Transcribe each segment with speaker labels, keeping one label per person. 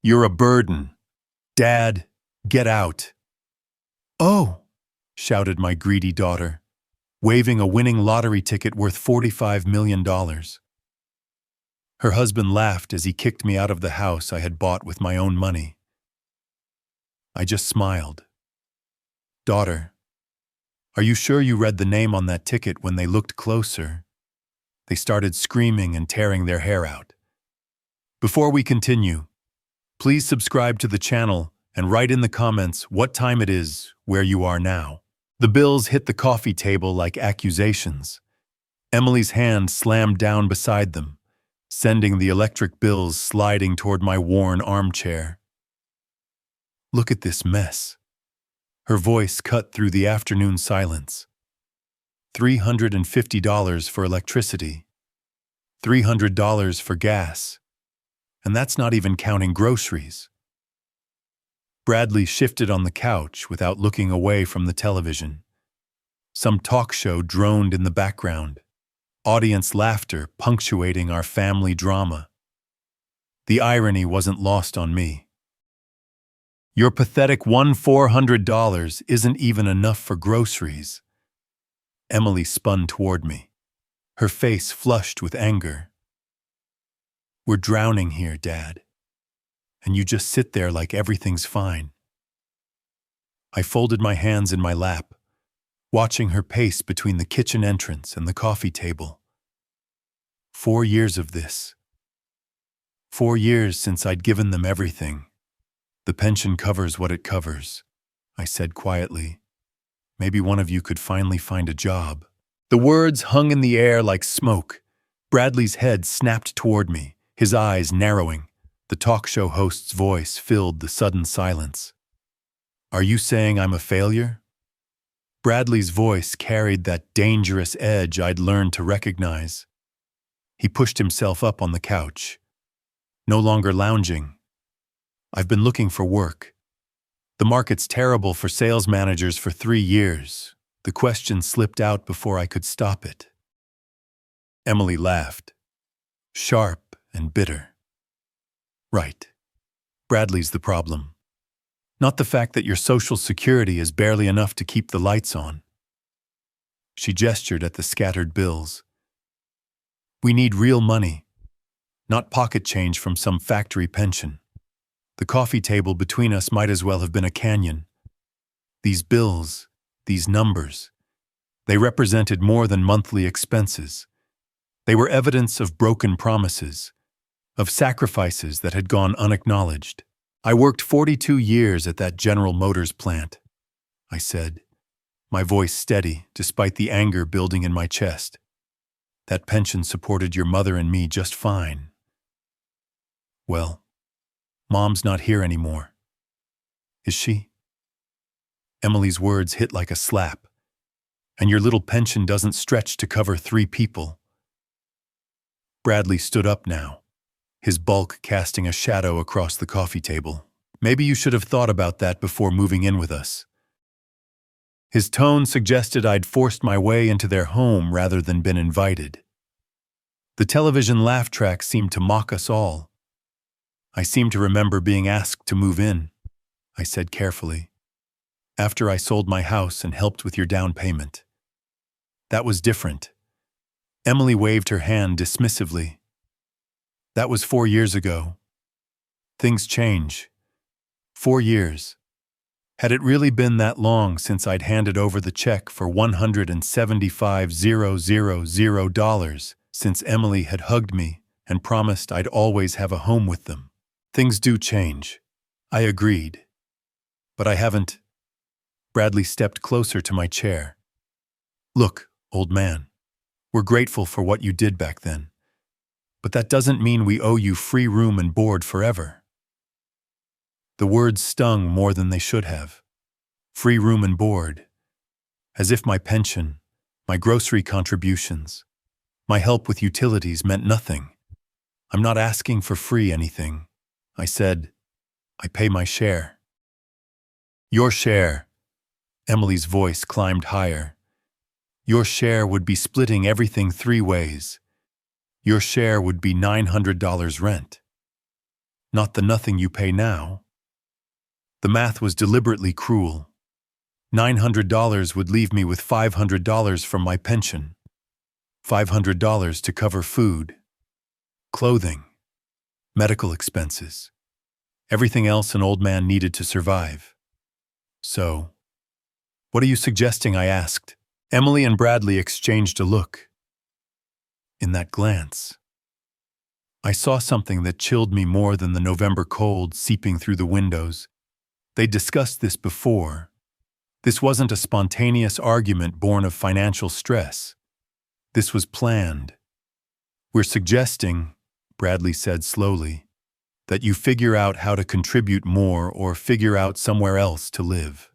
Speaker 1: You're a burden. Dad, get out. Oh, shouted my greedy daughter, waving a winning lottery ticket worth $45 million. Her husband laughed as he kicked me out of the house I had bought with my own money. I just smiled. Daughter, are you sure you read the name on that ticket? When they looked closer, they started screaming and tearing their hair out. Before we continue, please subscribe to the channel and write in the comments what time it is where you are now. The bills hit the coffee table like accusations. Emily's hand slammed down beside them, sending the electric bills sliding toward my worn armchair. Look at this mess. Her voice cut through the afternoon silence. $350 for electricity, $300 for gas, and that's not even counting groceries. Bradley shifted on the couch without looking away from the television. Some talk show droned in the background, audience laughter punctuating our family drama. The irony wasn't lost on me. Your pathetic $400 isn't even enough for groceries. Emily spun toward me, her face flushed with anger. We're drowning here, Dad, and you just sit there like everything's fine. I folded my hands in my lap, watching her pace between the kitchen entrance and the coffee table. 4 years of this. 4 years since I'd given them everything. The pension covers what it covers, I said quietly. Maybe one of you could finally find a job. The words hung in the air like smoke. Bradley's head snapped toward me, his eyes narrowing. The talk show host's voice filled the sudden silence. Are you saying I'm a failure? Bradley's voice carried that dangerous edge I'd learned to recognize. He pushed himself up on the couch. No longer lounging. I've been looking for work. The market's terrible for sales managers for 3 years. The question slipped out before I could stop it. Emily laughed, sharp and bitter. Right. Bradley's the problem. Not the fact that your Social Security is barely enough to keep the lights on. She gestured at the scattered bills. We need real money, not pocket change from some factory pension. The coffee table between us might as well have been a canyon. These bills, these numbers, they represented more than monthly expenses. They were evidence of broken promises, of sacrifices that had gone unacknowledged. I worked 42 years at that General Motors plant, I said, my voice steady despite the anger building in my chest. That pension supported your mother and me just fine. Well, Mom's not here anymore. Is she? Emily's words hit like a slap. And your little pension doesn't stretch to cover 3 people. Bradley stood up now, his bulk casting a shadow across the coffee table. Maybe you should have thought about that before moving in with us. His tone suggested I'd forced my way into their home rather than been invited. The television laugh track seemed to mock us all. I seem to remember being asked to move in, I said carefully, after I sold my house and helped with your down payment. That was different. Emily waved her hand dismissively. That was 4 years ago. Things change. 4 years. Had it really been that long since I'd handed over the check for $175,000, since Emily had hugged me and promised I'd always have a home with them? Things do change. I agreed. But I haven't. Bradley stepped closer to my chair. Look, old man, we're grateful for what you did back then. But that doesn't mean we owe you free room and board forever. The words stung more than they should have. Free room and board. As if my pension, my grocery contributions, my help with utilities meant nothing. I'm not asking for free anything. I said, I pay my share. Your share. Emily's voice climbed higher. Your share would be splitting everything 3 ways. Your share would be $900 rent. not the nothing you pay now. The math was deliberately cruel. $900 would leave me with $500 from my pension, $500 to cover food, clothing, medical expenses, everything else an old man needed to survive. So, what are you suggesting? I asked. Emily and Bradley exchanged a look. In that glance, I saw something that chilled me more than the November cold seeping through the windows. They'd discussed this before. This wasn't a spontaneous argument born of financial stress. This was planned. We're suggesting, Bradley said slowly, that you figure out how to contribute more or figure out somewhere else to live.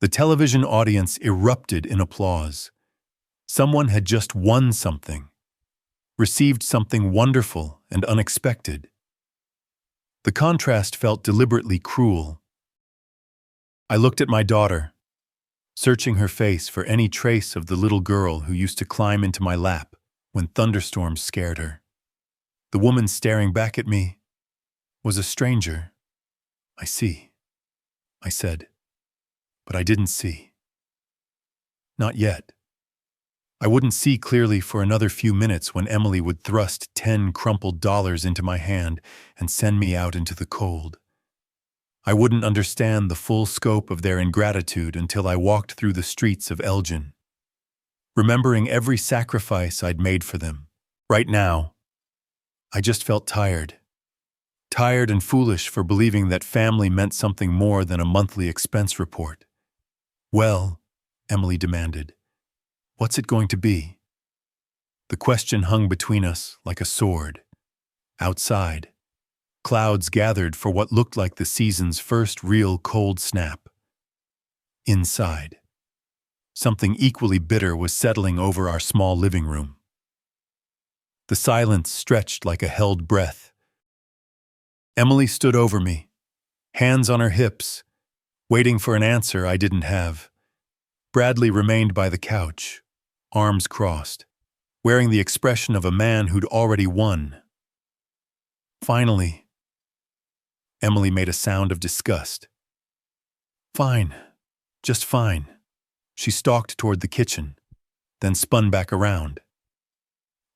Speaker 1: The television audience erupted in applause. Someone had just won something, received something wonderful and unexpected. The contrast felt deliberately cruel. I looked at my daughter, searching her face for any trace of the little girl who used to climb into my lap when thunderstorms scared her. The woman staring back at me was a stranger. I see, I said, but I didn't see. Not yet. I wouldn't see clearly for another few minutes when Emily would thrust 10 crumpled dollars into my hand and send me out into the cold. I wouldn't understand the full scope of their ingratitude until I walked through the streets of Elgin, remembering every sacrifice I'd made for them. Right now, I just felt tired and foolish for believing that family meant something more than a monthly expense report. Well, Emily demanded, what's it going to be? The question hung between us like a sword. Outside, clouds gathered for what looked like the season's first real cold snap. Inside, something equally bitter was settling over our small living room. The silence stretched like a held breath. Emily stood over me, hands on her hips, waiting for an answer I didn't have. Bradley remained by the couch, arms crossed, wearing the expression of a man who'd already won. Finally, Emily made a sound of disgust. Fine, just fine. She stalked toward the kitchen, then spun back around.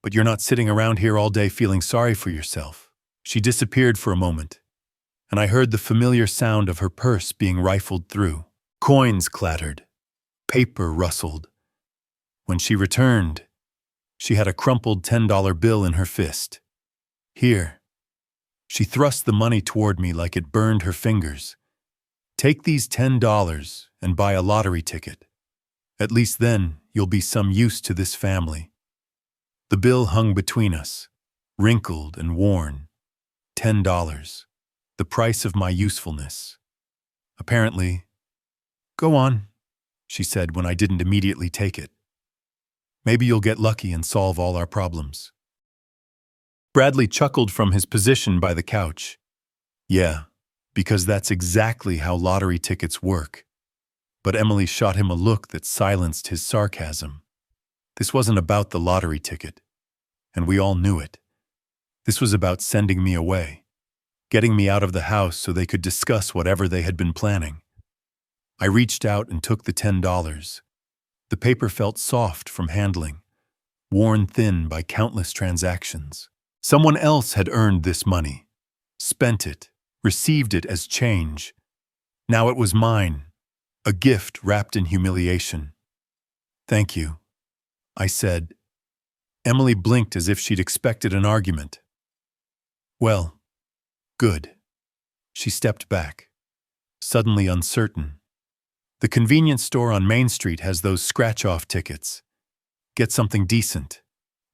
Speaker 1: But you're not sitting around here all day feeling sorry for yourself. She disappeared for a moment, and I heard the familiar sound of her purse being rifled through. Coins clattered. Paper rustled. When she returned, she had a crumpled $10 bill in her fist. Here. She thrust the money toward me like it burned her fingers. Take these $10 and buy a lottery ticket. At least then you'll be some use to this family. The bill hung between us, wrinkled and worn. $10, the price of my usefulness. Apparently, go on, she said when I didn't immediately take it. Maybe you'll get lucky and solve all our problems. Bradley chuckled from his position by the couch. Yeah, because that's exactly how lottery tickets work. But Emily shot him a look that silenced his sarcasm. This wasn't about the lottery ticket, and we all knew it. This was about sending me away, getting me out of the house so they could discuss whatever they had been planning. I reached out and took the $10. The paper felt soft from handling, worn thin by countless transactions. Someone else had earned this money, spent it, received it as change. Now it was mine, a gift wrapped in humiliation. Thank you, I said. Emily blinked as if she'd expected an argument. Well, good. She stepped back, suddenly uncertain. The convenience store on Main Street has those scratch-off tickets. Get something decent,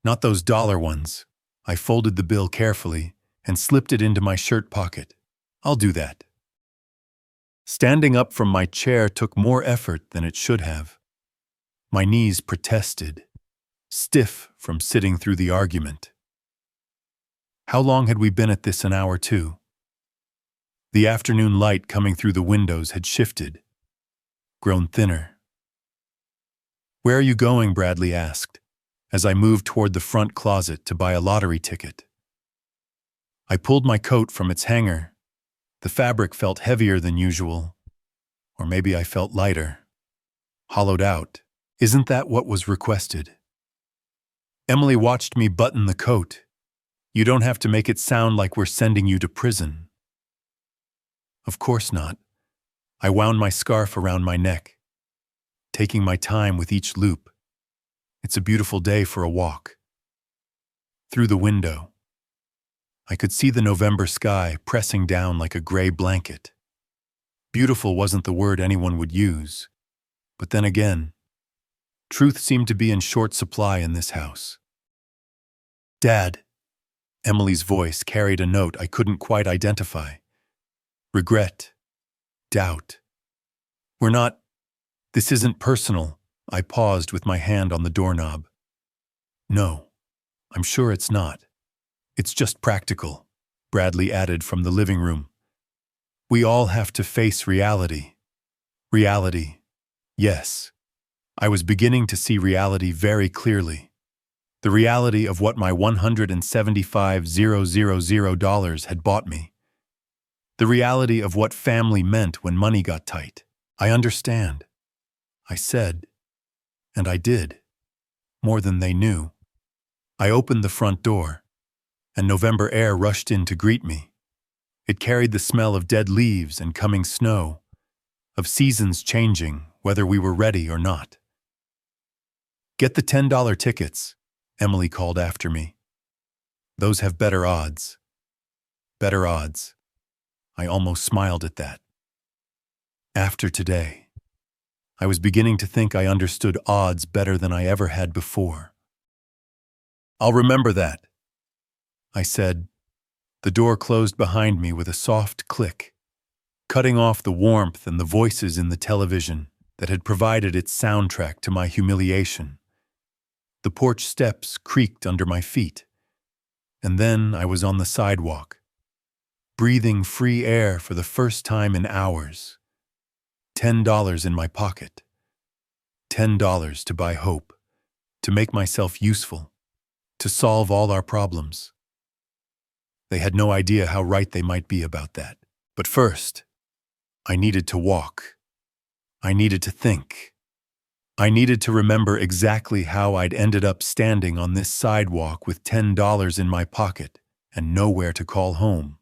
Speaker 1: not those dollar ones. I folded the bill carefully and slipped it into my shirt pocket. I'll do that. Standing up from my chair took more effort than it should have. My knees protested, stiff from sitting through the argument. How long had we been at this? An hour, too? The afternoon light coming through the windows had shifted, grown thinner. Where are you going? Bradley asked, as I moved toward the front closet to buy a lottery ticket. I pulled my coat from its hanger. The fabric felt heavier than usual. Or maybe I felt lighter. Hollowed out. Isn't that what was requested? Emily watched me button the coat. You don't have to make it sound like we're sending you to prison. Of course not. I wound my scarf around my neck, taking my time with each loop. It's a beautiful day for a walk. Through the window, I could see the November sky pressing down like a gray blanket. Beautiful wasn't the word anyone would use, but then again, truth seemed to be in short supply in this house. Dad, Emily's voice carried a note I couldn't quite identify. Regret. Doubt. This isn't personal. I paused with my hand on the doorknob. No, I'm sure it's not. It's just practical, Bradley added from the living room. We all have to face reality. Reality. Yes. I was beginning to see reality very clearly. The reality of what my $175,000 had bought me. The reality of what family meant when money got tight. I understand. I said, and I did, more than they knew. I opened the front door, and November air rushed in to greet me. It carried the smell of dead leaves and coming snow, of seasons changing, whether we were ready or not. Get the $10 tickets, Emily called after me. Those have better odds. Better odds. I almost smiled at that. After today, I was beginning to think I understood odds better than I ever had before. I'll remember that, I said. The door closed behind me with a soft click, cutting off the warmth and the voices in the television that had provided its soundtrack to my humiliation. The porch steps creaked under my feet, and then I was on the sidewalk, breathing free air for the first time in hours. $10 in my pocket. $10 to buy hope, to make myself useful, to solve all our problems. They had no idea how right they might be about that. But first, I needed to walk. I needed to think. I needed to remember exactly how I'd ended up standing on this sidewalk with $10 in my pocket and nowhere to call home.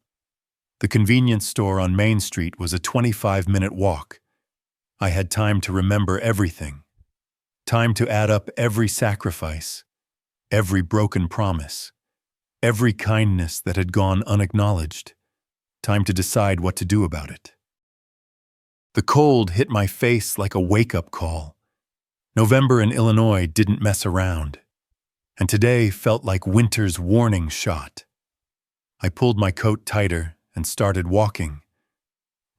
Speaker 1: The convenience store on Main Street was a 25-minute walk. I had time to remember everything. Time to add up every sacrifice, every broken promise, every kindness that had gone unacknowledged. Time to decide what to do about it. The cold hit my face like a wake-up call. November in Illinois didn't mess around, and today felt like winter's warning shot. I pulled my coat tighter and started walking,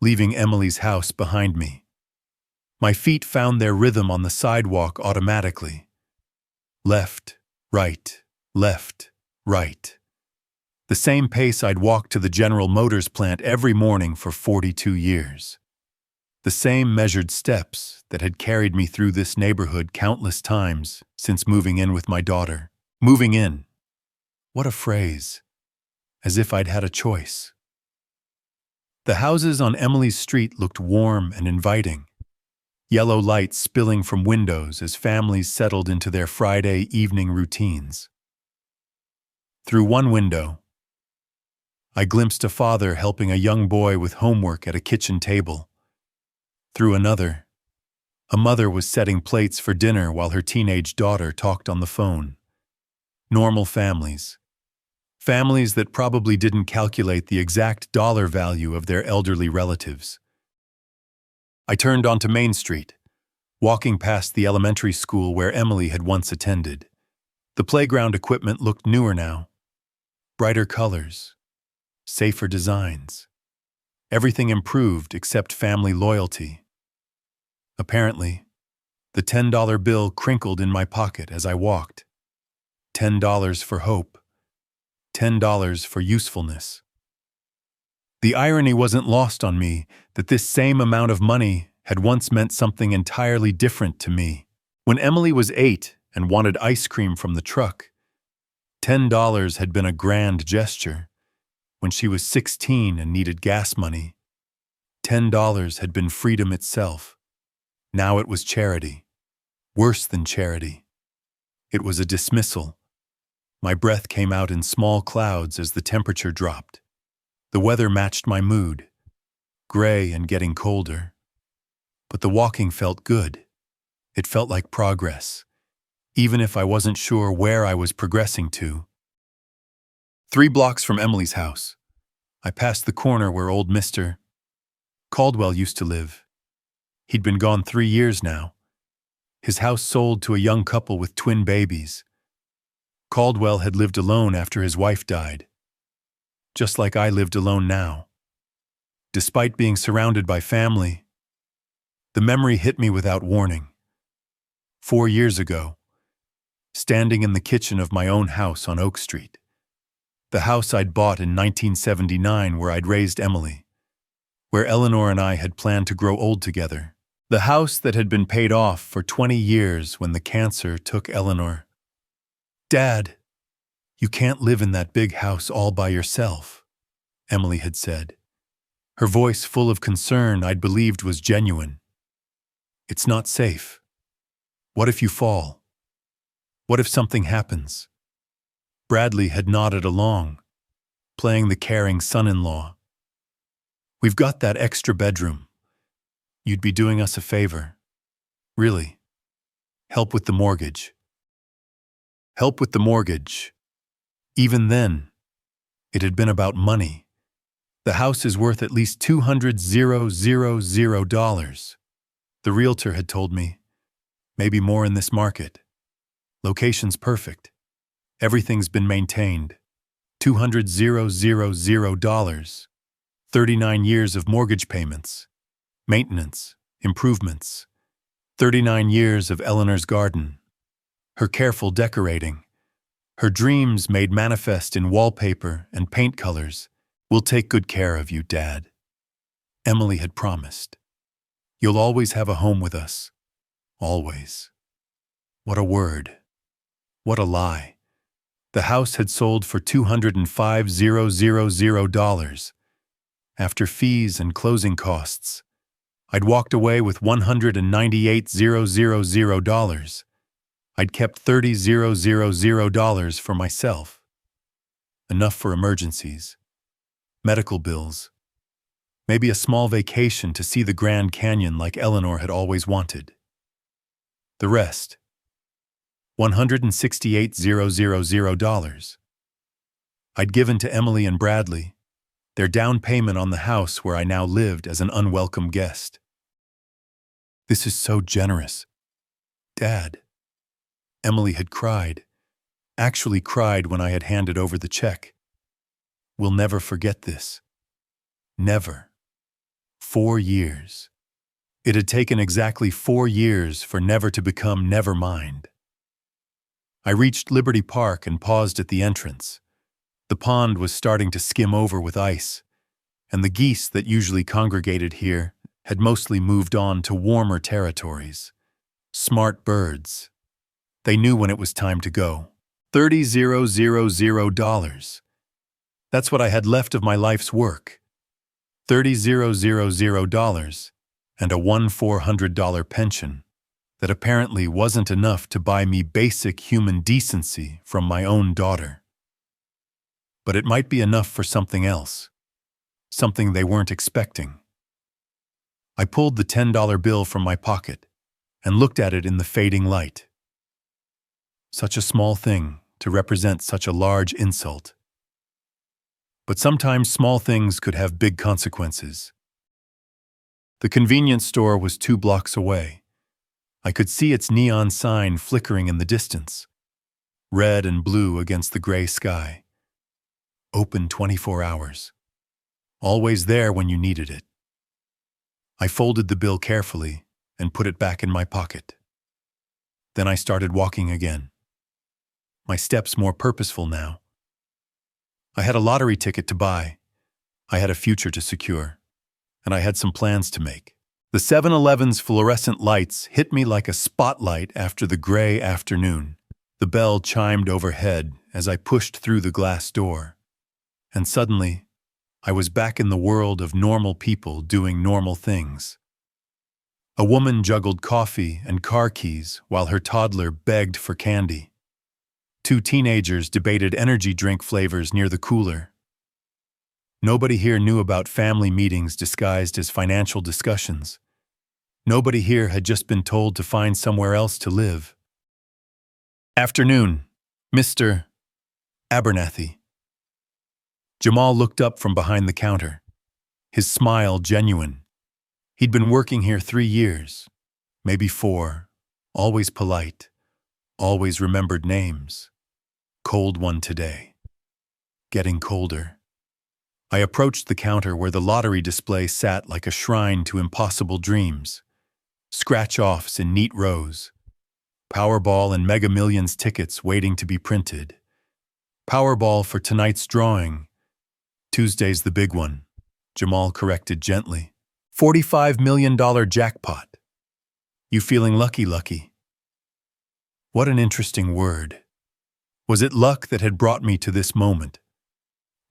Speaker 1: leaving Emily's house behind me. My feet found their rhythm on the sidewalk automatically. Left, right, left, right. The same pace I'd walked to the General Motors plant every morning for 42 years. The same measured steps that had carried me through this neighborhood countless times since moving in with my daughter. Moving in. What a phrase. As if I'd had a choice. The houses on Emily's street looked warm and inviting. Yellow lights spilling from windows as families settled into their Friday evening routines. Through one window, I glimpsed a father helping a young boy with homework at a kitchen table. Through another, a mother was setting plates for dinner while her teenage daughter talked on the phone. Normal families. Families that probably didn't calculate the exact dollar value of their elderly relatives. I turned onto Main Street, walking past the elementary school where Emily had once attended. The playground equipment looked newer now. Brighter colors. Safer designs. Everything improved except family loyalty. Apparently, the $10 bill crinkled in my pocket as I walked. $10 for hope. $10 for usefulness. The irony wasn't lost on me that this same amount of money had once meant something entirely different to me. When Emily was 8 and wanted ice cream from the truck, $10 had been a grand gesture. When she was 16 and needed gas money, $10 had been freedom itself. Now it was charity. Worse than charity. It was a dismissal. My breath came out in small clouds as the temperature dropped. The weather matched my mood, gray and getting colder. But the walking felt good. It felt like progress, even if I wasn't sure where I was progressing to. 3 blocks from Emily's house, I passed the corner where old Mr. Caldwell used to live. He'd been gone 3 years now. His house sold to a young couple with twin babies. Caldwell had lived alone after his wife died, just like I lived alone now. Despite being surrounded by family, the memory hit me without warning. 4 years ago, standing in the kitchen of my own house on Oak Street, the house I'd bought in 1979 where I'd raised Emily, where Eleanor and I had planned to grow old together. The house that had been paid off for 20 years when the cancer took Eleanor. "Dad, you can't live in that big house all by yourself," Emily had said, her voice full of concern I'd believed was genuine. "It's not safe. What if you fall? What if something happens?" Bradley had nodded along, playing the caring son-in-law. "We've got that extra bedroom. You'd be doing us a favor. Really. Help with the mortgage." Help with the mortgage. Even then, it had been about money. The house is worth at least $200,000. The realtor had told me. Maybe more in this market. Location's perfect. Everything's been maintained. $200,000. 39 years of mortgage payments, maintenance, improvements. 39 years of Eleanor's garden. Her careful decorating. Her dreams made manifest in wallpaper and paint colors. "We'll take good care of you, Dad," Emily had promised. "You'll always have a home with us. Always." What a word. What a lie. The house had sold for $205,000. After fees and closing costs, I'd walked away with $198,000. I'd kept $30,000 for myself. Enough for emergencies, medical bills, maybe a small vacation to see the Grand Canyon like Eleanor had always wanted. The rest, $168,000. I'd given to Emily and Bradley, their down payment on the house where I now lived as an unwelcome guest. "This is so generous, Dad," Emily had cried, actually cried when I had handed over the check. "We'll never forget this. Never." 4 years. It had taken exactly 4 years for never to become never mind. I reached Liberty Park and paused at the entrance. The pond was starting to skim over with ice, and the geese that usually congregated here had mostly moved on to warmer territories. Smart birds. They knew when it was time to go. $30,000. That's what I had left of my life's work. $30,000 and a $1,400 pension that apparently wasn't enough to buy me basic human decency from my own daughter. But it might be enough for something else, something they weren't expecting. I pulled the $10 bill from my pocket and looked at it in the fading light. Such a small thing to represent such a large insult. But sometimes small things could have big consequences. The convenience store was 2 blocks away. I could see its neon sign flickering in the distance, red and blue against the gray sky. Open 24 hours. Always there when you needed it. I folded the bill carefully and put it back in my pocket. Then I started walking again. My steps more purposeful now. I had a lottery ticket to buy. I had a future to secure. And I had some plans to make. The 7-Eleven's fluorescent lights hit me like a spotlight after the gray afternoon. The bell chimed overhead as I pushed through the glass door. And suddenly, I was back in the world of normal people doing normal things. A woman juggled coffee and car keys while her toddler begged for candy. Two teenagers debated energy drink flavors near the cooler. Nobody here knew about family meetings disguised as financial discussions. Nobody here had just been told to find somewhere else to live. Afternoon, Mr. Abernathy. Jamal looked up from behind the counter, his smile genuine. He'd been working here 3 years, maybe 4, always polite, always remembered names. Cold one today. Getting colder. I approached the counter where the lottery display sat like a shrine to impossible dreams. Scratch-offs in neat rows. Powerball and Mega Millions tickets waiting to be printed. Powerball for tonight's drawing. Tuesday's the big one, Jamal corrected gently. $45 million jackpot. You feeling lucky? What an interesting word. Was it luck that had brought me to this moment?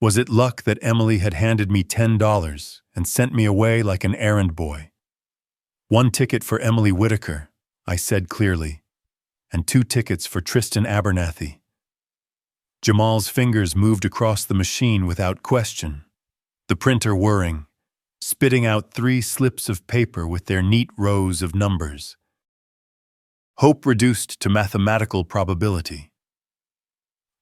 Speaker 1: Was it luck that Emily had handed me $10 and sent me away like an errand boy? 1 ticket for Emily Whitaker, I said clearly, and 2 tickets for Tristan Abernathy. Jamal's fingers moved across the machine without question, the printer whirring, spitting out 3 slips of paper with their neat rows of numbers. Hope reduced to mathematical probability.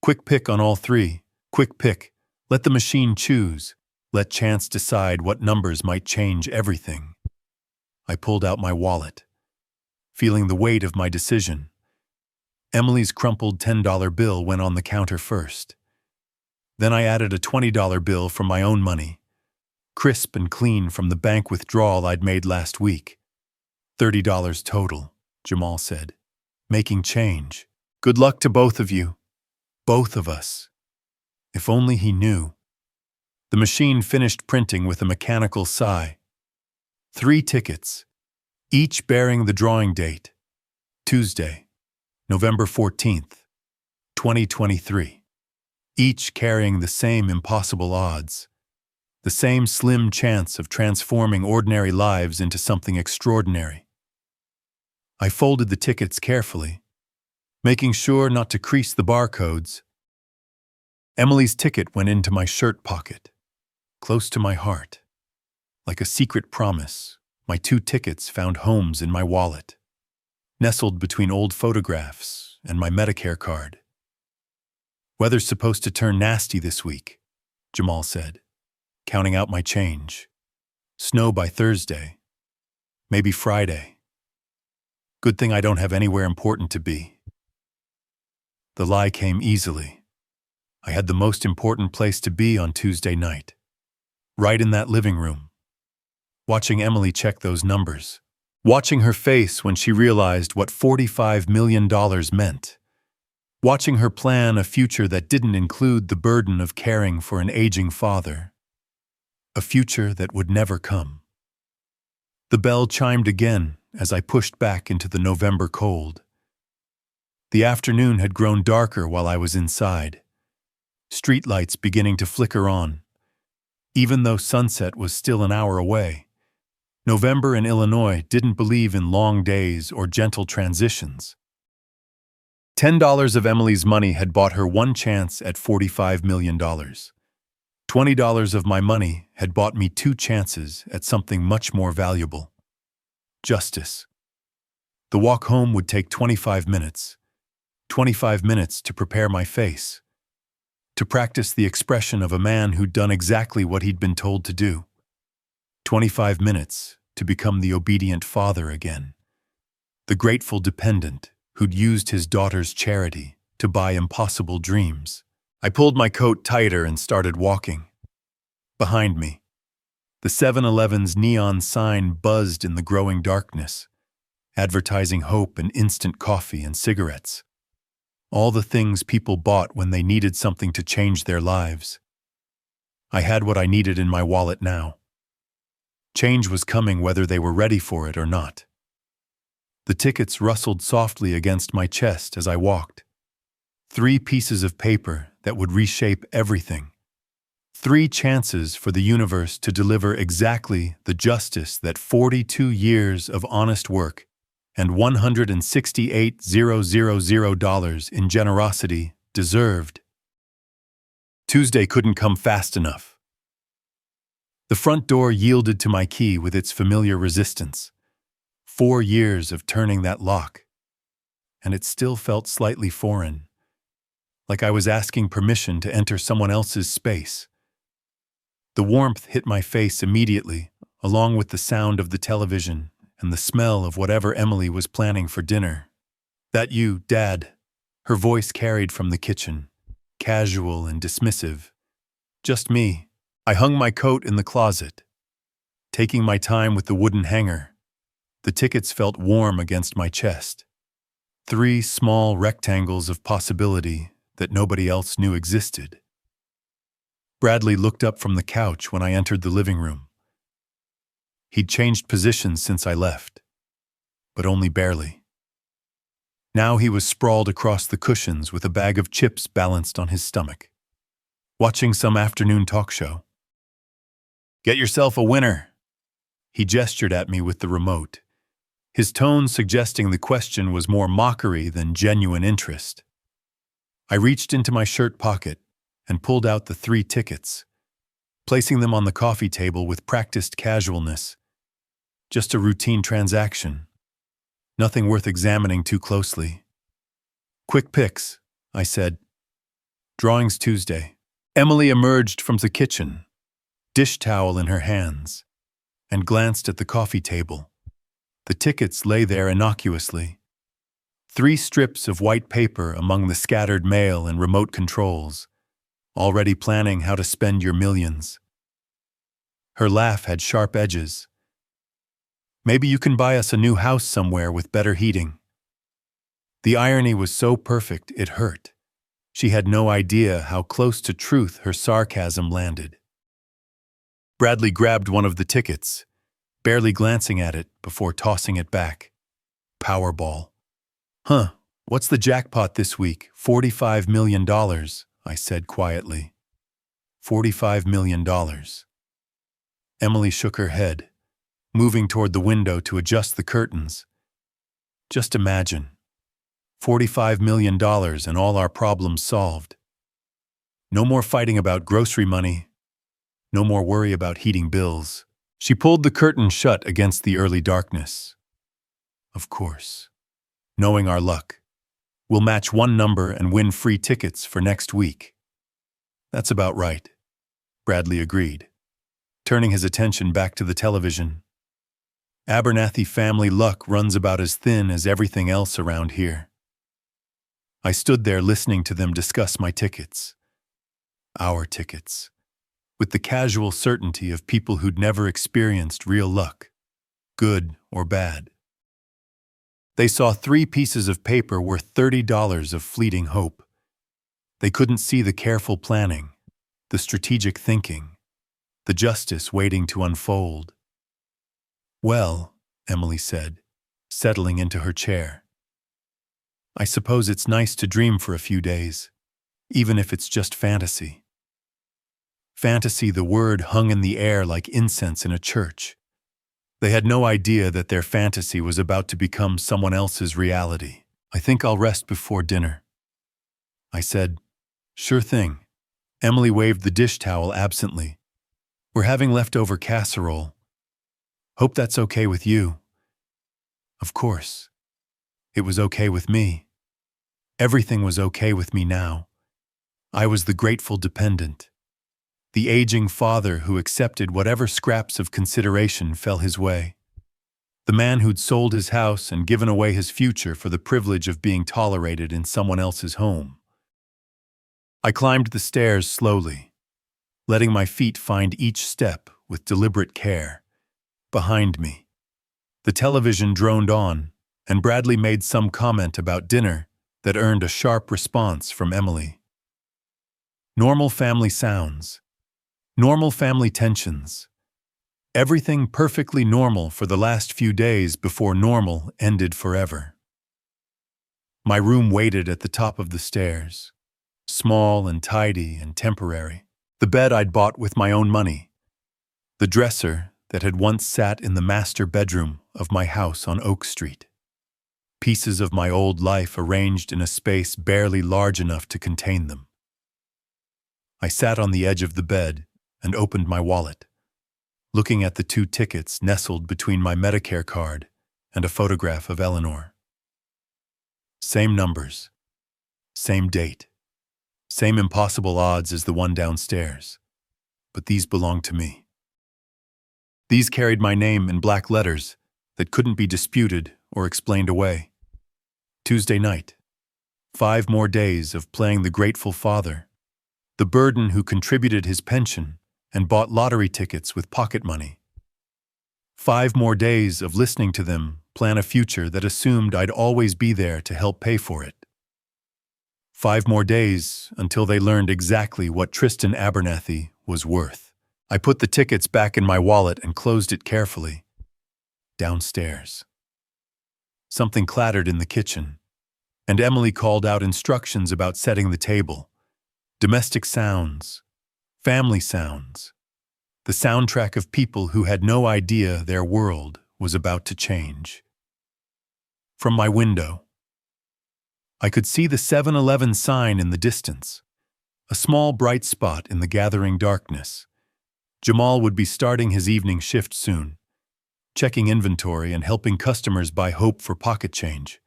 Speaker 1: Quick pick on all 3, quick pick. Let the machine choose. Let chance decide what numbers might change everything. I pulled out my wallet, feeling the weight of my decision. Emily's crumpled $10 bill went on the counter first. Then I added a $20 bill from my own money, crisp and clean from the bank withdrawal I'd made last week. $30 total, Jamal said. Making change. Good luck to both of you. Both of us. If only he knew. The machine finished printing with a mechanical sigh. 3 tickets, each bearing the drawing date. Tuesday, November 14th, 2023. Each carrying the same impossible odds. The same slim chance of transforming ordinary lives into something extraordinary. I folded the tickets carefully, making sure not to crease the barcodes. Emily's ticket went into my shirt pocket, close to my heart. Like a secret promise, my 2 tickets found homes in my wallet, nestled between old photographs and my Medicare card. Weather's supposed to turn nasty this week, Jamal said, counting out my change. Snow by Thursday, maybe Friday. Good thing I don't have anywhere important to be. The lie came easily. I had the most important place to be on Tuesday night, right in that living room, watching Emily check those numbers, watching her face when she realized what $45 million meant, watching her plan a future that didn't include the burden of caring for an aging father, a future that would never come. The bell chimed again as I pushed back into the November cold. The afternoon had grown darker while I was inside, streetlights beginning to flicker on. Even though sunset was still an hour away, November in Illinois didn't believe in long days or gentle transitions. $10 of Emily's money had bought her 1 chance at $45 million. $20 of my money had bought me 2 chances at something much more valuable. Justice. The walk home would take 25 minutes. 25 minutes to prepare my face. To practice the expression of a man who'd done exactly what he'd been told to do. 25 minutes to become the obedient father again. The grateful dependent who'd used his daughter's charity to buy impossible dreams. I pulled my coat tighter and started walking. Behind me, the 7-Eleven's neon sign buzzed in the growing darkness, advertising hope and instant coffee and cigarettes. All the things people bought when they needed something to change their lives. I had what I needed in my wallet now. Change was coming whether they were ready for it or not. The tickets rustled softly against my chest as I walked. 3 pieces of paper that would reshape everything. 3 chances for the universe to deliver exactly the justice that 42 years of honest work and $168,000 in generosity deserved. Tuesday couldn't come fast enough. The front door yielded to my key with its familiar resistance. 4 years of turning that lock, and it still felt slightly foreign, like I was asking permission to enter someone else's space. The warmth hit my face immediately, along with the sound of the television and the smell of whatever Emily was planning for dinner. "That you, Dad?" Her voice carried from the kitchen, casual and dismissive. "Just me." I hung my coat in the closet, taking my time with the wooden hanger. The tickets felt warm against my chest. 3 small rectangles of possibility that nobody else knew existed. Bradley looked up from the couch when I entered the living room. He'd changed positions since I left, but only barely. Now he was sprawled across the cushions with a bag of chips balanced on his stomach, watching some afternoon talk show. "Get yourself a winner." He gestured at me with the remote, his tone suggesting the question was more mockery than genuine interest. I reached into my shirt pocket and pulled out the 3 tickets, placing them on the coffee table with practiced casualness. Just a routine transaction. Nothing worth examining too closely. "Quick picks," I said. "Drawings Tuesday." Emily emerged from the kitchen, dish towel in her hands, and glanced at the coffee table. The tickets lay there innocuously. 3 strips of white paper among the scattered mail and remote controls, already planning how to spend your millions. Her laugh had sharp edges. "Maybe you can buy us a new house somewhere with better heating." The irony was so perfect it hurt. She had no idea how close to truth her sarcasm landed. Bradley grabbed one of the tickets, barely glancing at it before tossing it back. Powerball. "Huh, what's the jackpot this week? $45 million, I said quietly. $45 million. Emily shook her head, moving toward the window to adjust the curtains. "Just imagine. $45 million and all our problems solved. No more fighting about grocery money. No more worry about heating bills." She pulled the curtain shut against the early darkness. "Of course. Knowing our luck, we'll match one number and win free tickets for next week." "That's about right," Bradley agreed, turning his attention back to the television. "Abernathy family luck runs about as thin as everything else around here." I stood there listening to them discuss my tickets. Our tickets, with the casual certainty of people who'd never experienced real luck, good or bad. They saw 3 pieces of paper worth $30 of fleeting hope. They couldn't see the careful planning, the strategic thinking, the justice waiting to unfold. "Well," Emily said, settling into her chair, "I suppose it's nice to dream for a few days, even if it's just fantasy." Fantasy, the word hung in the air like incense in a church. They had no idea that their fantasy was about to become someone else's reality. "I think I'll rest before dinner." I said, "Sure thing." Emily waved the dish towel absently. "We're having leftover casserole. Hope that's okay with you." Of course. It was okay with me. Everything was okay with me now. I was the grateful dependent, the aging father who accepted whatever scraps of consideration fell his way, the man who'd sold his house and given away his future for the privilege of being tolerated in someone else's home. I climbed the stairs slowly, letting my feet find each step with deliberate care. Behind me, the television droned on, and Bradley made some comment about dinner that earned a sharp response from Emily. Normal family sounds. Normal family tensions. Everything perfectly normal for the last few days before normal ended forever. My room waited at the top of the stairs, small and tidy and temporary. The bed I'd bought with my own money. The dresser that had once sat in the master bedroom of my house on Oak Street. Pieces of my old life arranged in a space barely large enough to contain them. I sat on the edge of the bed and opened my wallet, looking at the 2 tickets nestled between my Medicare card and a photograph of Eleanor. Same numbers, same date, same impossible odds as the one downstairs, but these belonged to me. These carried my name in black letters that couldn't be disputed or explained away. Tuesday night. 5 more days of playing the grateful father, the burden who contributed his pension and bought lottery tickets with pocket money. 5 more days of listening to them plan a future that assumed I'd always be there to help pay for it. 5 more days until they learned exactly what Tristan Abernathy was worth. I put the tickets back in my wallet and closed it carefully. Downstairs. Something clattered in the kitchen, and Emily called out instructions about setting the table. Domestic sounds, family sounds, the soundtrack of people who had no idea their world was about to change. From my window, I could see the 7-Eleven sign in the distance, a small bright spot in the gathering darkness. Jamal would be starting his evening shift soon, checking inventory and helping customers buy hope for pocket change.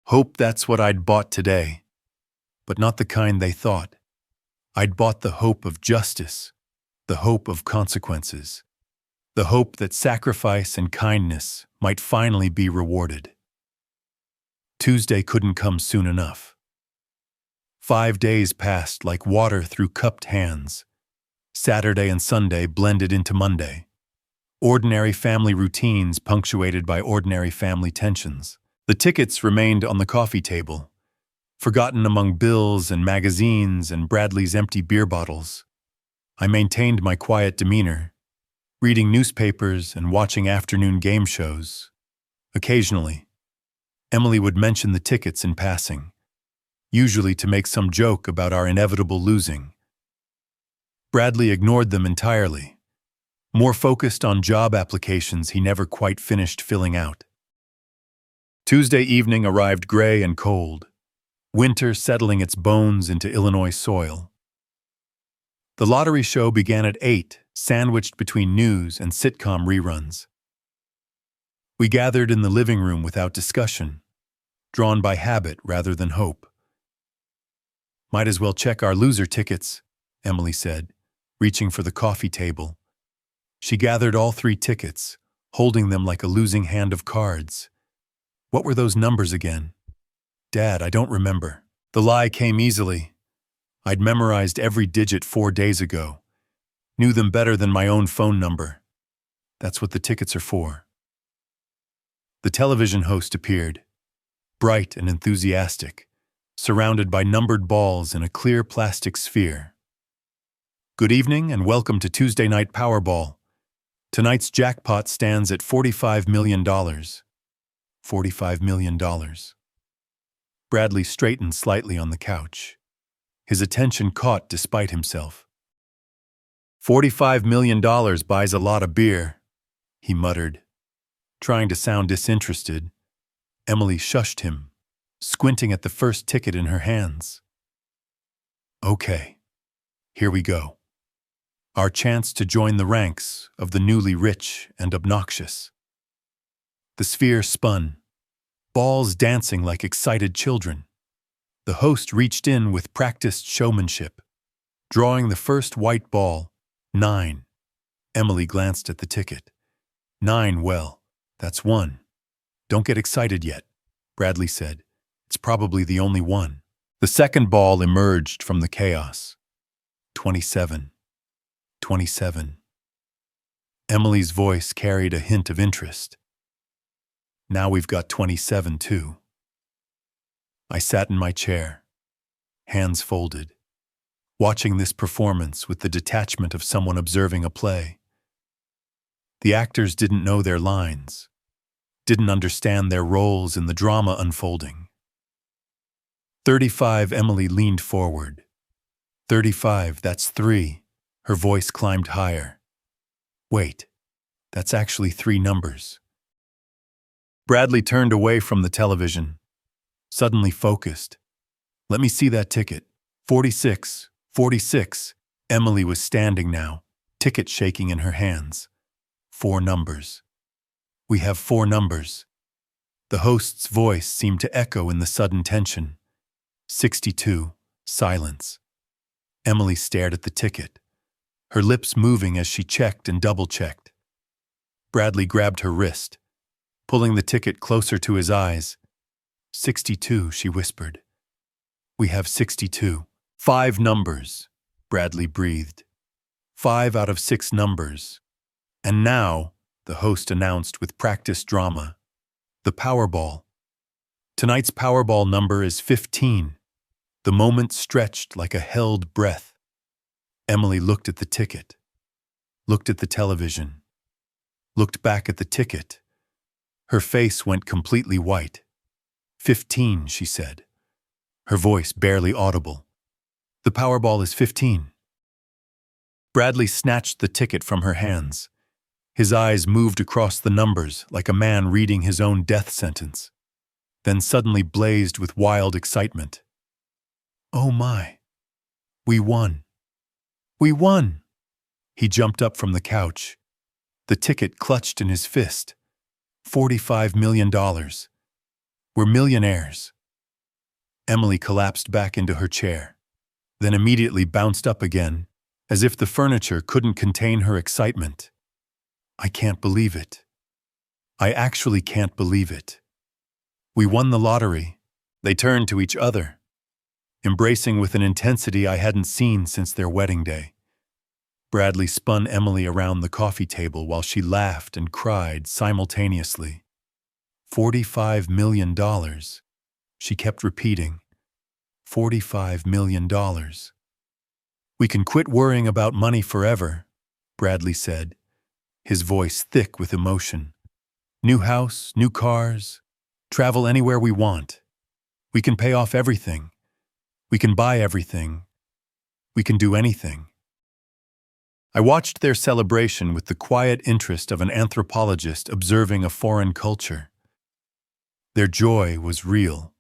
Speaker 1: Hope, that's what I'd bought today, but not the kind they thought. I'd bought the hope of justice, the hope of consequences, the hope that sacrifice and kindness might finally be rewarded. Tuesday couldn't come soon enough. 5 days passed like water through cupped hands. Saturday and Sunday blended into Monday. Ordinary family routines punctuated by ordinary family tensions. The tickets remained on the coffee table, forgotten among bills and magazines and Bradley's empty beer bottles. I maintained my quiet demeanor, reading newspapers and watching afternoon game shows. Occasionally, Emily would mention the tickets in passing, usually to make some joke about our inevitable losing. Bradley ignored them entirely, more focused on job applications he never quite finished filling out. Tuesday evening arrived gray and cold, winter settling its bones into Illinois soil. The lottery show began at 8, sandwiched between news and sitcom reruns. We gathered in the living room without discussion, drawn by habit rather than hope. "Might as well check our loser tickets," Emily said, reaching for the coffee table. She gathered all 3 tickets, holding them like a losing hand of cards. What were those numbers again? "Dad, I don't remember." The lie came easily. I'd memorized every digit 4 days ago, knew them better than my own phone number. That's what the tickets are for. The television host appeared, bright and enthusiastic, surrounded by numbered balls in a clear plastic sphere. "Good evening and welcome to Tuesday Night Powerball. Tonight's jackpot stands at $45 million. $45 million. Bradley straightened slightly on the couch, his attention caught despite himself. $45 million buys a lot of beer," he muttered. Trying to sound disinterested, Emily shushed him, squinting at the first ticket in her hands. "Okay, here we go. Our chance to join the ranks of the newly rich and obnoxious." The sphere spun, balls dancing like excited children. The host reached in with practiced showmanship, drawing the first white ball, 9. Emily glanced at the ticket. 9, well, that's 1. "Don't get excited yet," Bradley said. "It's probably the only one." The second ball emerged from the chaos. 27. 27. Emily's voice carried a hint of interest. "Now we've got 27 too." I sat in my chair, hands folded, watching this performance with the detachment of someone observing a play. The actors didn't know their lines, didn't understand their roles in the drama unfolding. 35. Emily leaned forward, 35, that's 3. Her voice climbed higher. Wait, that's actually 3 numbers. Bradley turned away from the television, suddenly focused. Let me see that ticket. 46, 46. Emily was standing now, ticket shaking in her hands. 4 numbers. We have 4 numbers. The host's voice seemed to echo in the sudden tension. 62, silence. Emily stared at the ticket, her lips moving as she checked and double-checked. Bradley grabbed her wrist, pulling the ticket closer to his eyes. 62, she whispered. We have 62. 5 numbers, Bradley breathed. 5 out of 6 numbers. And now, the host announced with practiced drama, the Powerball. Tonight's Powerball number is 15. The moment stretched like a held breath. Emily looked at the ticket, looked at the television, looked back at the ticket. Her face went completely white. 15, she said, her voice barely audible. The Powerball is 15. Bradley snatched the ticket from her hands. His eyes moved across the numbers like a man reading his own death sentence, then suddenly blazed with wild excitement. Oh my! We won! We won! He jumped up from the couch, the ticket clutched in his fist. $45 million. We're millionaires. Emily collapsed back into her chair, then immediately bounced up again, as if the furniture couldn't contain her excitement. I can't believe it. I actually can't believe it. We won the lottery. They turned to each other, embracing with an intensity I hadn't seen since their wedding day. Bradley spun Emily around the coffee table while she laughed and cried simultaneously. $45 million. She kept repeating. $45 million. We can quit worrying about money forever, Bradley said, his voice thick with emotion. New house, new cars, travel anywhere we want. We can pay off everything. We can buy everything. We can do anything. I watched their celebration with the quiet interest of an anthropologist observing a foreign culture. Their joy was real,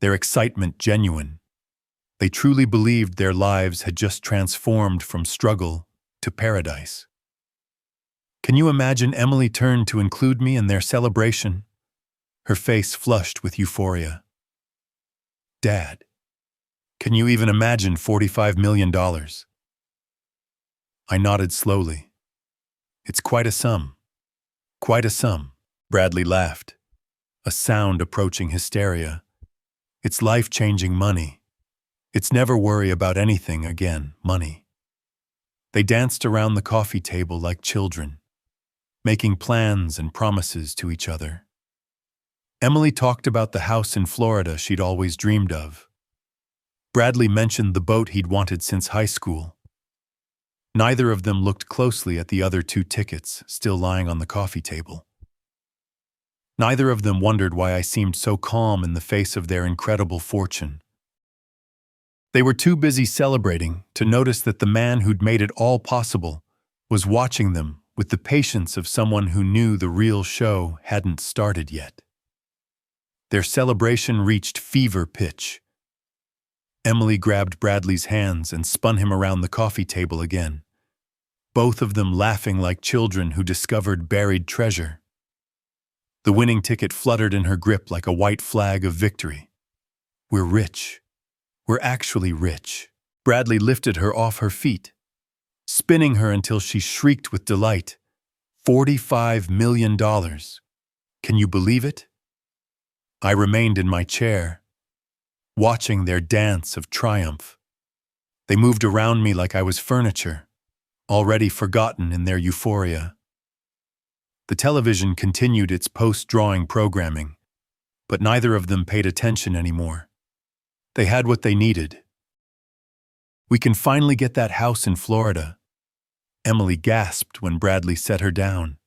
Speaker 1: their excitement genuine. They truly believed their lives had just transformed from struggle to paradise. Can you imagine Emily turned to include me in their celebration? Her face flushed with euphoria. Dad, can you even imagine $45 million? I nodded slowly. It's quite a sum. Quite a sum, Bradley laughed, a sound approaching hysteria. It's life-changing money. It's never worry about anything again, money. They danced around the coffee table like children, making plans and promises to each other. Emily talked about the house in Florida she'd always dreamed of. Bradley mentioned the boat he'd wanted since high school. Neither of them looked closely at the other 2 tickets still lying on the coffee table. Neither of them wondered why I seemed so calm in the face of their incredible fortune. They were too busy celebrating to notice that the man who'd made it all possible was watching them with the patience of someone who knew the real show hadn't started yet. Their celebration reached fever pitch. Emily grabbed Bradley's hands and spun him around the coffee table again, both of them laughing like children who discovered buried treasure. The winning ticket fluttered in her grip like a white flag of victory. We're rich. We're actually rich. Bradley lifted her off her feet, spinning her until she shrieked with delight. $45 million. Can you believe it? I remained in my chair, watching their dance of triumph. They moved around me like I was furniture, already forgotten in their euphoria. The television continued its post-drawing programming, but neither of them paid attention anymore. They had what they needed. We can finally get that house in Florida, Emily gasped when Bradley set her down.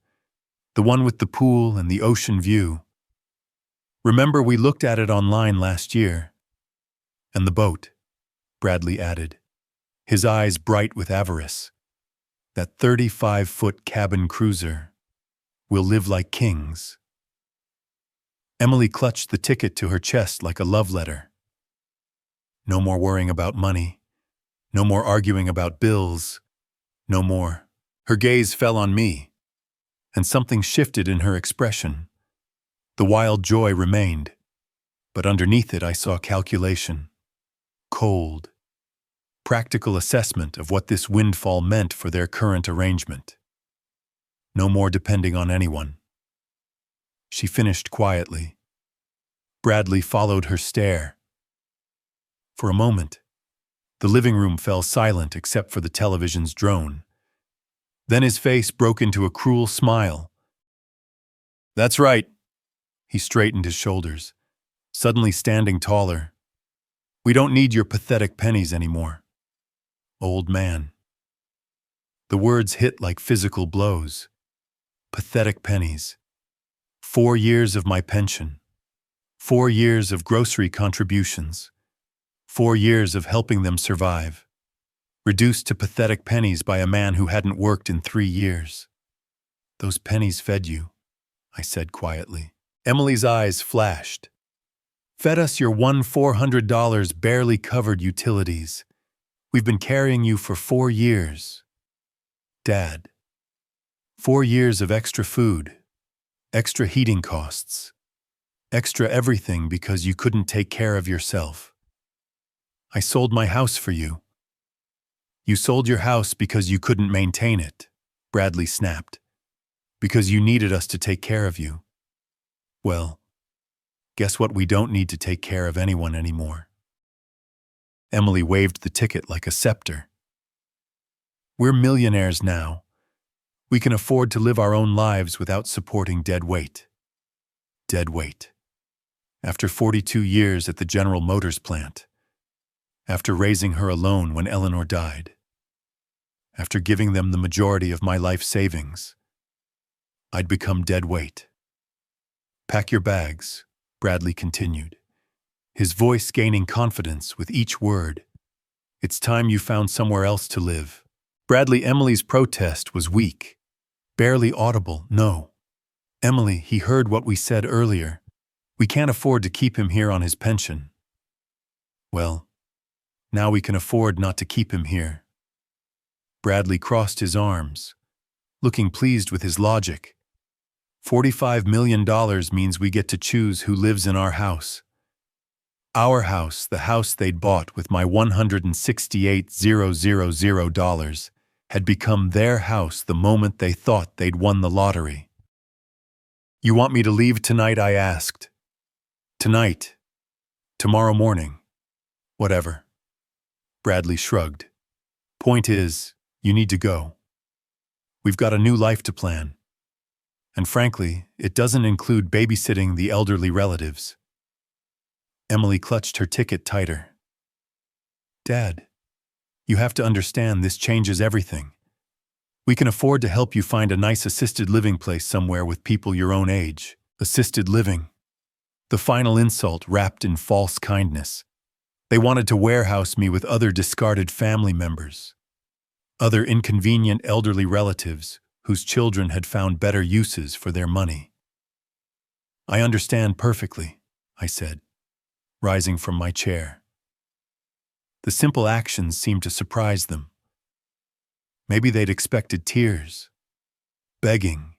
Speaker 1: The one with the pool and the ocean view. Remember, we looked at it online last year. And the boat, Bradley added. his eyes bright with avarice. That 35-foot cabin cruiser. We'll live like kings. Emily clutched the ticket to her chest like a love letter. No more worrying about money. No more arguing about bills. No more. Her gaze fell on me, and something shifted in her expression. The wild joy remained, but underneath it I saw calculation. Cold, practical assessment of what this windfall meant for their current arrangement. No more depending on anyone. She finished quietly. Bradley followed her stare. For a moment, the living room fell silent except for the television's drone. Then his face broke into a cruel smile. "That's right." He straightened his shoulders, suddenly standing taller. "We don't need your pathetic pennies anymore. Old man." The words hit like physical blows. Pathetic pennies. 4 years of my pension. 4 years of grocery contributions. 4 years of helping them survive. Reduced to pathetic pennies by a man who hadn't worked in 3 years. "Those pennies fed you," I said quietly. Emily's eyes flashed. "Fed us your $400 barely covered utilities. We've been carrying you for 4 years. Dad. 4 years of extra food, extra heating costs, extra everything because you couldn't take care of yourself. I sold my house for you." "You sold your house because you couldn't maintain it," Bradley snapped. "Because you needed us to take care of you. Well, guess what? We don't need to take care of anyone anymore." Emily waved the ticket like a scepter. "We're millionaires now. We can afford to live our own lives without supporting dead weight." Dead weight. After 42 years at the General Motors plant. After raising her alone when Eleanor died. After giving them the majority of my life savings. I'd become dead weight. "Pack your bags," Bradley continued, his voice gaining confidence with each word. "It's time you found somewhere else to live." Emily's protest was weak, barely audible. "No. Emily, he heard what we said earlier. We can't afford to keep him here on his pension." "Well, now we can afford not to keep him here." Bradley crossed his arms, looking pleased with his logic. $45 million means we get to choose who lives in our house. Our house, the house they'd bought with my $168,000, had become their house the moment they thought they'd won the lottery. "You want me to leave tonight?" I asked. "Tonight. Tomorrow morning. Whatever." Bradley shrugged. "Point is, you need to go. We've got a new life to plan. And frankly, it doesn't include babysitting the elderly relatives." Emily clutched her ticket tighter. "Dad, you have to understand this changes everything. We can afford to help you find a nice assisted living place somewhere with people your own age." Assisted living. The final insult wrapped in false kindness. They wanted to warehouse me with other discarded family members. Other inconvenient elderly relatives whose children had found better uses for their money. "I understand perfectly," I said, rising from my chair. The simple actions seemed to surprise them. Maybe they'd expected tears, begging,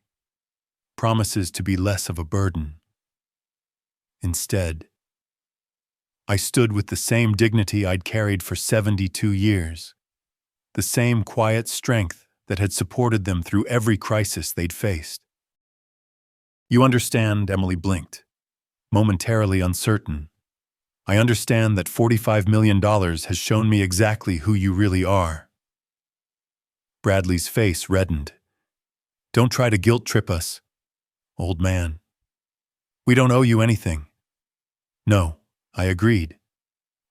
Speaker 1: promises to be less of a burden. Instead, I stood with the same dignity I'd carried for 72 years, the same quiet strength that had supported them through every crisis they'd faced. "You understand," Emily blinked, momentarily uncertain. "I understand that $45 million has shown me exactly who you really are." Bradley's face reddened. "Don't try to guilt trip us, old man. We don't owe you anything." "No," I agreed.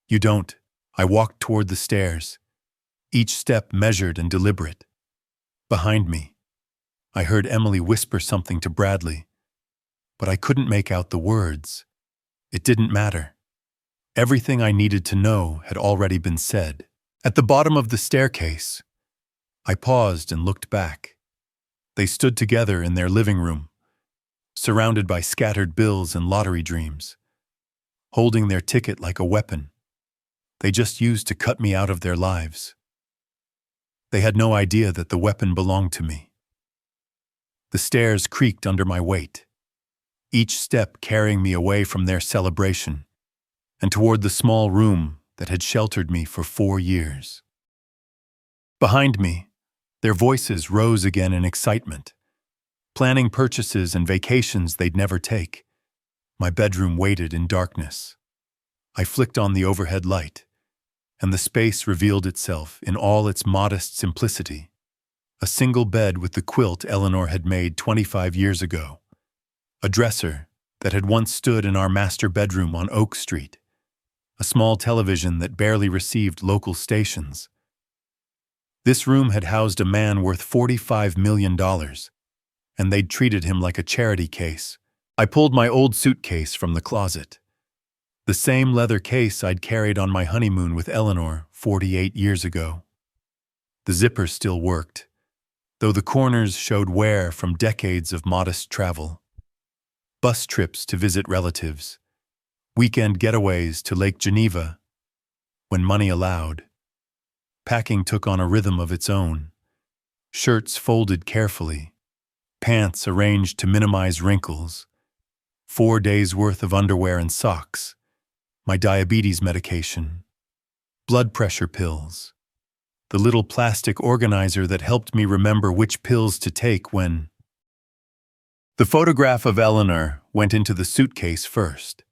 Speaker 1: "You don't." I walked toward the stairs, each step measured and deliberate. Behind me, I heard Emily whisper something to Bradley, but I couldn't make out the words. It didn't matter. Everything I needed to know had already been said. At the bottom of the staircase, I paused and looked back. They stood together in their living room, surrounded by scattered bills and lottery dreams, holding their ticket like a weapon they just used to cut me out of their lives. They had no idea that the weapon belonged to me. The stairs creaked under my weight, each step carrying me away from their celebration and toward the small room that had sheltered me for 4 years. Behind me, their voices rose again in excitement, planning purchases and vacations they'd never take. My bedroom waited in darkness. I flicked on the overhead light, and the space revealed itself in all its modest simplicity. A single bed with the quilt Eleanor had made 25 years ago. A dresser that had once stood in our master bedroom on Oak Street. A small television that barely received local stations. This room had housed a man worth $45 million, and they'd treated him like a charity case. I pulled my old suitcase from the closet. The same leather case I'd carried on my honeymoon with Eleanor 48 years ago. The zipper still worked, though the corners showed wear from decades of modest travel. Bus trips to visit relatives, weekend getaways to Lake Geneva, when money allowed. Packing took on a rhythm of its own. Shirts folded carefully, pants arranged to minimize wrinkles, 4 days' worth of underwear and socks, my diabetes medication, blood pressure pills, the little plastic organizer that helped me remember which pills to take when. The photograph of Eleanor went into the suitcase first,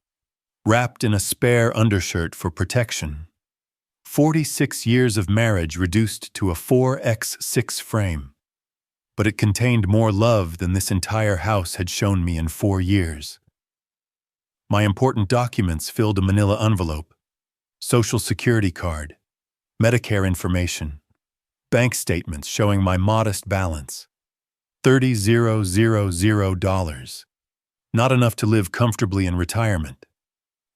Speaker 1: wrapped in a spare undershirt for protection. 46 years of marriage reduced to a 4x6 frame. But it contained more love than this entire house had shown me in 4 years. My important documents filled a manila envelope, Social Security card, Medicare information, bank statements showing my modest balance, $30,000. Not enough to live comfortably in retirement,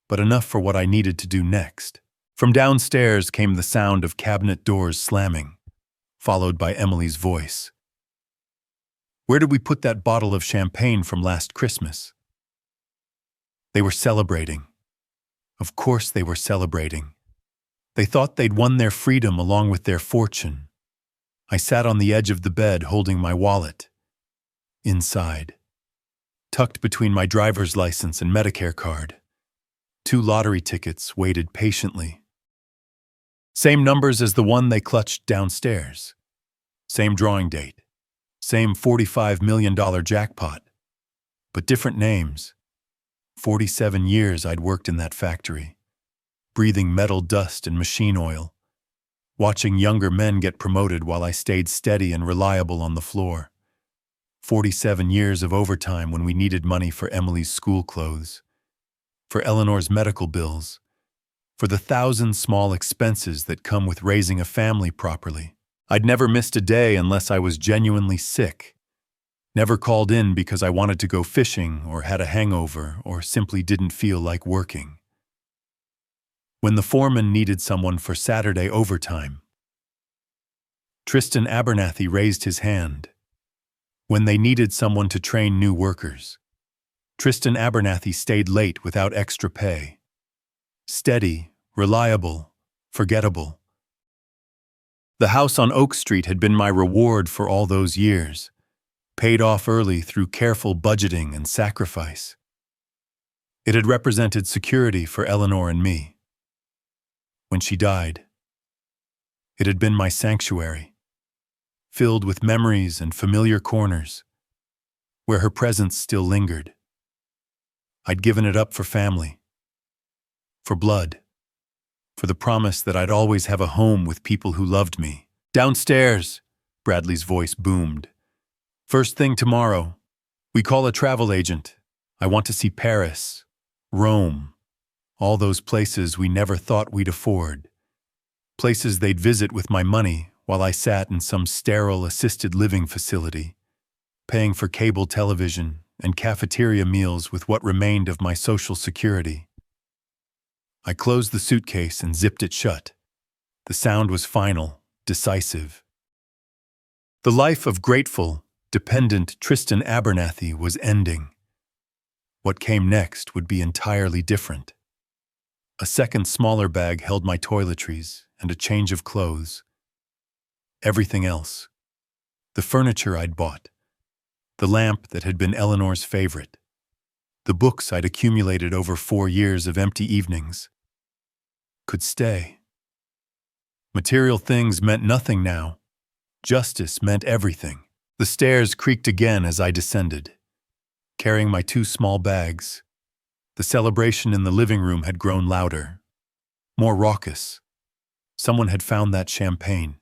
Speaker 1: but enough for what I needed to do next. From downstairs came the sound of cabinet doors slamming, followed by Emily's voice. Where did we put that bottle of champagne from last Christmas? They were celebrating. Of course they were celebrating. They thought they'd won their freedom along with their fortune. I sat on the edge of the bed holding my wallet. Inside, tucked between my driver's license and Medicare card, 2 lottery tickets waited patiently. Same numbers as the one they clutched downstairs. Same drawing date. Same $45 million jackpot. But different names. 47 years I'd worked in that factory, breathing metal dust and machine oil, watching younger men get promoted while I stayed steady and reliable on the floor. 47 years of overtime when we needed money for Emily's school clothes, for Eleanor's medical bills, for the 1,000 small expenses that come with raising a family properly. I'd never missed a day unless I was genuinely sick. Never called in because I wanted to go fishing or had a hangover or simply didn't feel like working. When the foreman needed someone for Saturday overtime, Tristan Abernathy raised his hand. When they needed someone to train new workers, Tristan Abernathy stayed late without extra pay. Steady, reliable, forgettable. The house on Oak Street had been my reward for all those years, paid off early through careful budgeting and sacrifice. It had represented security for Eleanor and me. When she died, it had been my sanctuary, filled with memories and familiar corners, where her presence still lingered. I'd given it up for family, for blood, for the promise that I'd always have a home with people who loved me. Downstairs, Bradley's voice boomed. First thing tomorrow, we call a travel agent. I want to see Paris, Rome, all those places we never thought we'd afford. Places they'd visit with my money while I sat in some sterile assisted living facility, paying for cable television and cafeteria meals with what remained of my Social Security. I closed the suitcase and zipped it shut. The sound was final, decisive. The life of grateful, dependent Tristan Abernathy was ending. What came next would be entirely different. A second smaller bag held my toiletries and a change of clothes. Everything else. The furniture I'd bought. The lamp that had been Eleanor's favorite. The books I'd accumulated over 4 years of empty evenings. Could stay. Material things meant nothing now. Justice meant everything. The stairs creaked again as I descended, carrying my 2 small bags. The celebration in the living room had grown louder, more raucous. Someone had found that champagne.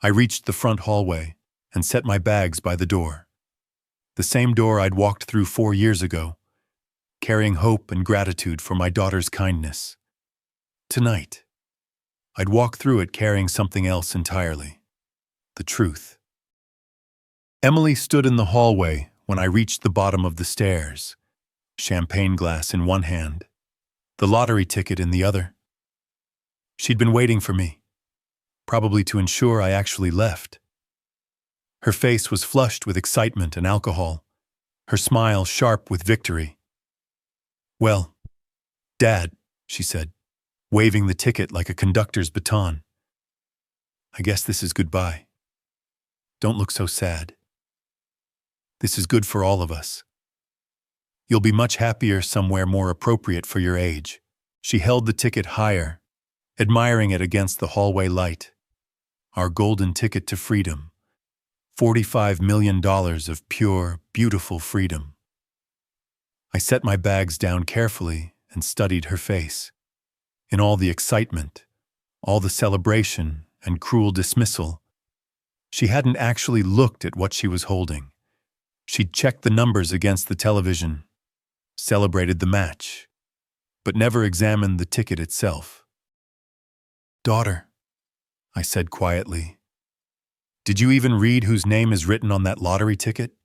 Speaker 1: I reached the front hallway and set my bags by the door. The same door I'd walked through 4 years ago, carrying hope and gratitude for my daughter's kindness. Tonight, I'd walk through it carrying something else entirely. The truth. Emily stood in the hallway when I reached the bottom of the stairs, champagne glass in one hand, the lottery ticket in the other. She'd been waiting for me, probably to ensure I actually left. Her face was flushed with excitement and alcohol, her smile sharp with victory. "Well, Dad," she said, waving the ticket like a conductor's baton. "I guess this is goodbye. Don't look so sad. This is good for all of us. You'll be much happier somewhere more appropriate for your age." She held the ticket higher, admiring it against the hallway light. Our golden ticket to freedom. $45 million of pure, beautiful freedom. I set my bags down carefully and studied her face. In all the excitement, all the celebration and cruel dismissal, she hadn't actually looked at what she was holding. She'd checked the numbers against the television, celebrated the match, but never examined the ticket itself. "Daughter," I said quietly, "did you even read whose name is written on that lottery ticket?"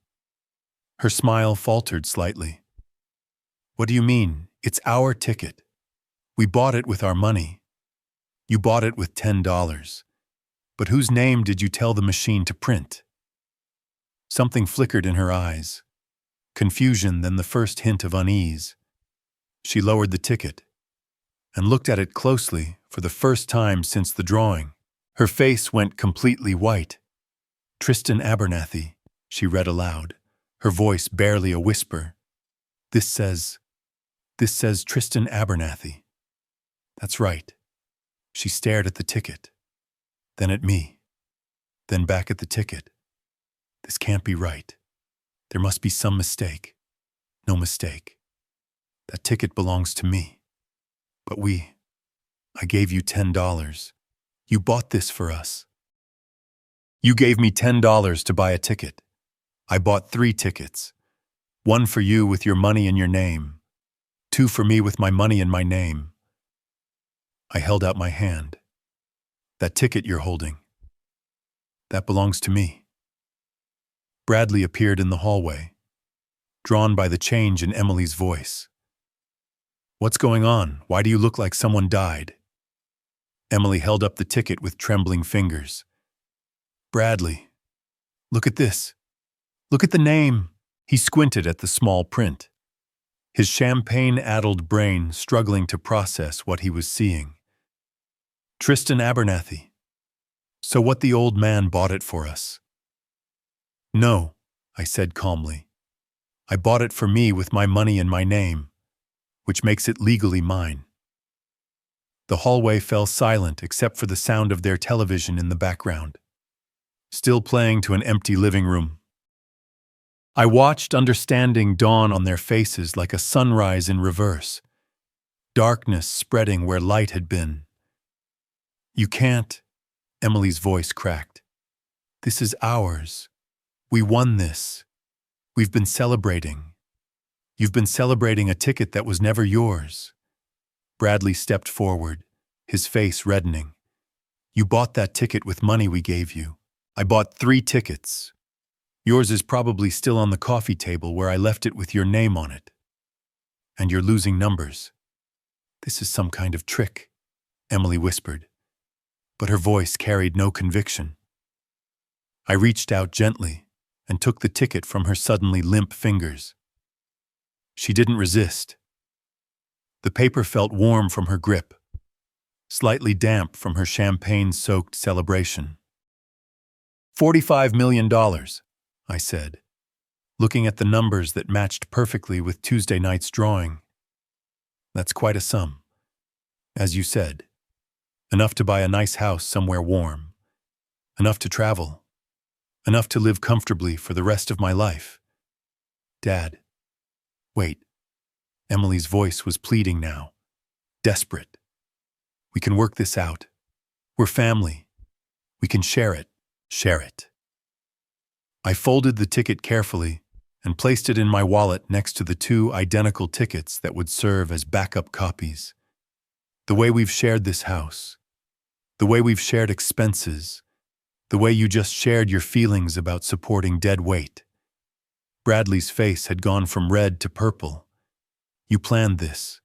Speaker 1: Her smile faltered slightly. "What do you mean? It's our ticket. We bought it with our money. You bought it with $10. But whose name did you tell the machine to print?" Something flickered in her eyes. Confusion, then the first hint of unease. She lowered the ticket and looked at it closely for the first time since the drawing. Her face went completely white. "Tristan Abernathy," she read aloud, her voice barely a whisper. This says Tristan Abernathy." "That's right." She stared at the ticket, then at me, then back at the ticket. "This can't be right. There must be some mistake." "No mistake. That ticket belongs to me. But I gave you $10. You bought this for us. You gave me $10 to buy a ticket. I bought 3 tickets. 1 for you with your money in your name. 2 for me with my money in my name." I held out my hand. "That ticket you're holding, that belongs to me." Bradley appeared in the hallway, drawn by the change in Emily's voice. "What's going on? Why do you look like someone died?" Emily held up the ticket with trembling fingers. "Bradley, look at this. Look at the name." He squinted at the small print, his champagne-addled brain struggling to process what he was seeing. "Tristan Abernathy. So what, the old man bought it for us?" "No," I said calmly. "I bought it for me with my money in my name, which makes it legally mine." The hallway fell silent except for the sound of their television in the background, still playing to an empty living room. I watched understanding dawn on their faces like a sunrise in reverse, darkness spreading where light had been. "You can't," Emily's voice cracked. "This is ours. We won this. We've been celebrating. You've been celebrating a ticket that was never yours." Bradley stepped forward, his face reddening. "You bought that ticket with money we gave you. I bought 3 tickets. Yours is probably still on the coffee table where I left it with your name on it. And you're losing numbers." "This is some kind of trick," Emily whispered. but her voice carried no conviction. I reached out gently and took the ticket from her suddenly limp fingers. She didn't resist. The paper felt warm from her grip, slightly damp from her champagne-soaked celebration. $45 million, I said, looking at the numbers that matched perfectly with Tuesday night's drawing. That's quite a sum. As you said, enough to buy a nice house somewhere warm, enough to travel, enough to live comfortably for the rest of my life. Dad, wait. Emily's voice was pleading now, desperate. We can work this out. We're family. We can share it. Share it. I folded the ticket carefully and placed it in my wallet next to the two identical tickets that would serve as backup copies. The way we've shared this house, the way we've shared expenses, the way you just shared your feelings about supporting dead weight. Bradley's face had gone from red to purple. You planned this.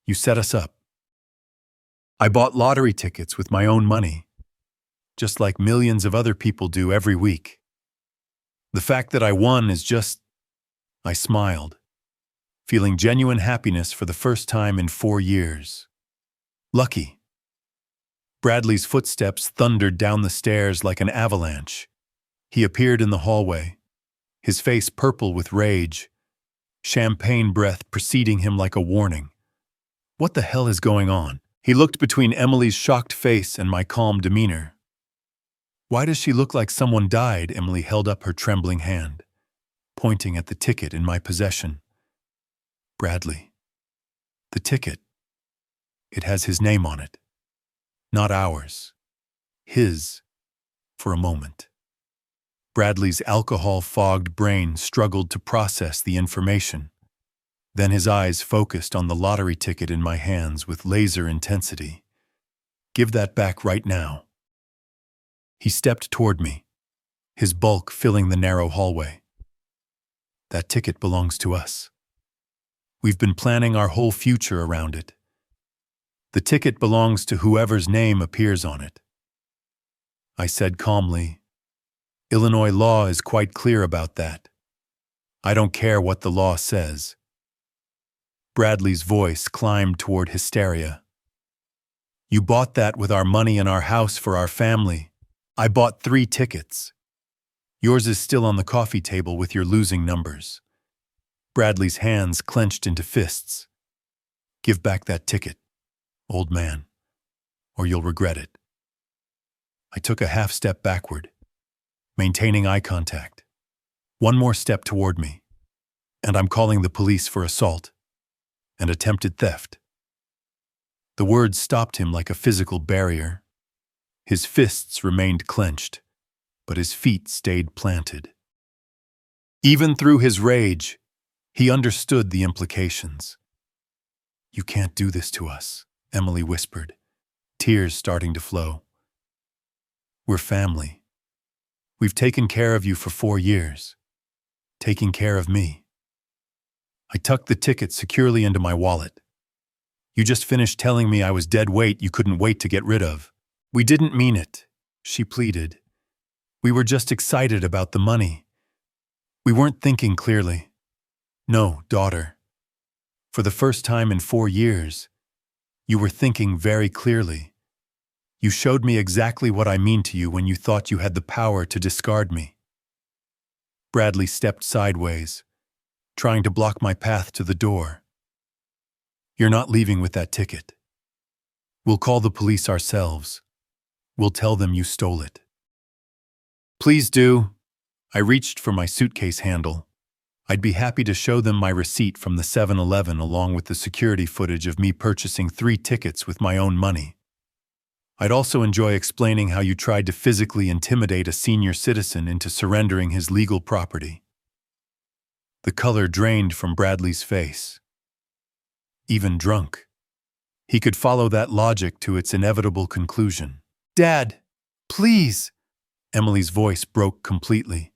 Speaker 1: You set us up. I bought lottery tickets with my own money, just like millions of other people do every week. The fact that I won is just... I smiled, feeling genuine happiness for the first time in 4 years. Lucky. Bradley's footsteps thundered down the stairs like an avalanche. He appeared in the hallway, his face purple with rage, champagne breath preceding him like a warning. What the hell is going on? He looked between Emily's shocked face and my calm demeanor. Why does she look like someone died? Emily held up her trembling hand, pointing at the ticket in my possession. Bradley. The ticket. It has his name on it. Not ours. His, for a moment. Bradley's alcohol-fogged brain struggled to process the information. Then his eyes focused on the lottery ticket in my hands with laser intensity. Give that back right now. He stepped toward me, his bulk filling the narrow hallway. That ticket belongs to us. We've been planning our whole future around it. The ticket belongs to whoever's name appears on it. I said calmly, Illinois law is quite clear about that. I don't care what the law says. Bradley's voice climbed toward hysteria. You bought that with our money and our house for our family. I bought 3 tickets. Yours is still on the coffee table with your losing numbers. Bradley's hands clenched into fists. Give back that ticket, old man, or you'll regret it. I took a half step backward, maintaining eye contact. 1 more step toward me, and I'm calling the police for assault and attempted theft. The words stopped him like a physical barrier. His fists remained clenched, but his feet stayed planted. Even through his rage, he understood the implications. You can't do this to us, Emily whispered, tears starting to flow. We're family. We've taken care of you for 4 years, taking care of me. I tucked the ticket securely into my wallet. You just finished telling me I was dead weight you couldn't wait to get rid of. We didn't mean it, she pleaded. We were just excited about the money. We weren't thinking clearly. No, daughter. For the first time in 4 years, you were thinking very clearly. You showed me exactly what I mean to you when you thought you had the power to discard me. Bradley stepped sideways, trying to block my path to the door. You're not leaving with that ticket. We'll call the police ourselves. We'll tell them you stole it. Please do. I reached for my suitcase handle. I'd be happy to show them my receipt from the 7-Eleven along with the security footage of me purchasing 3 tickets with my own money. I'd also enjoy explaining how you tried to physically intimidate a senior citizen into surrendering his legal property. The color drained from Bradley's face. Even drunk, he could follow that logic to its inevitable conclusion. Dad, please! Emily's voice broke completely.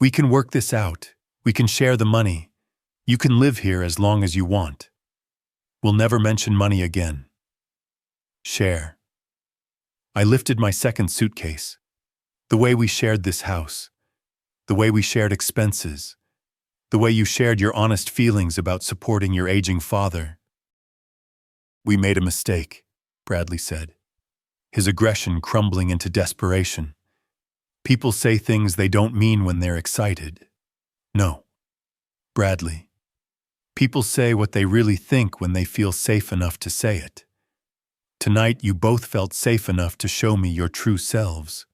Speaker 1: We can work this out. We can share the money. You can live here as long as you want. We'll never mention money again. Share. I lifted my second suitcase. The way we shared this house. The way we shared expenses. The way you shared your honest feelings about supporting your aging father. We made a mistake, Bradley said, his aggression crumbling into desperation. People say things they don't mean when they're excited. No, Bradley. People say what they really think when they feel safe enough to say it. Tonight you both felt safe enough to show me your true selves.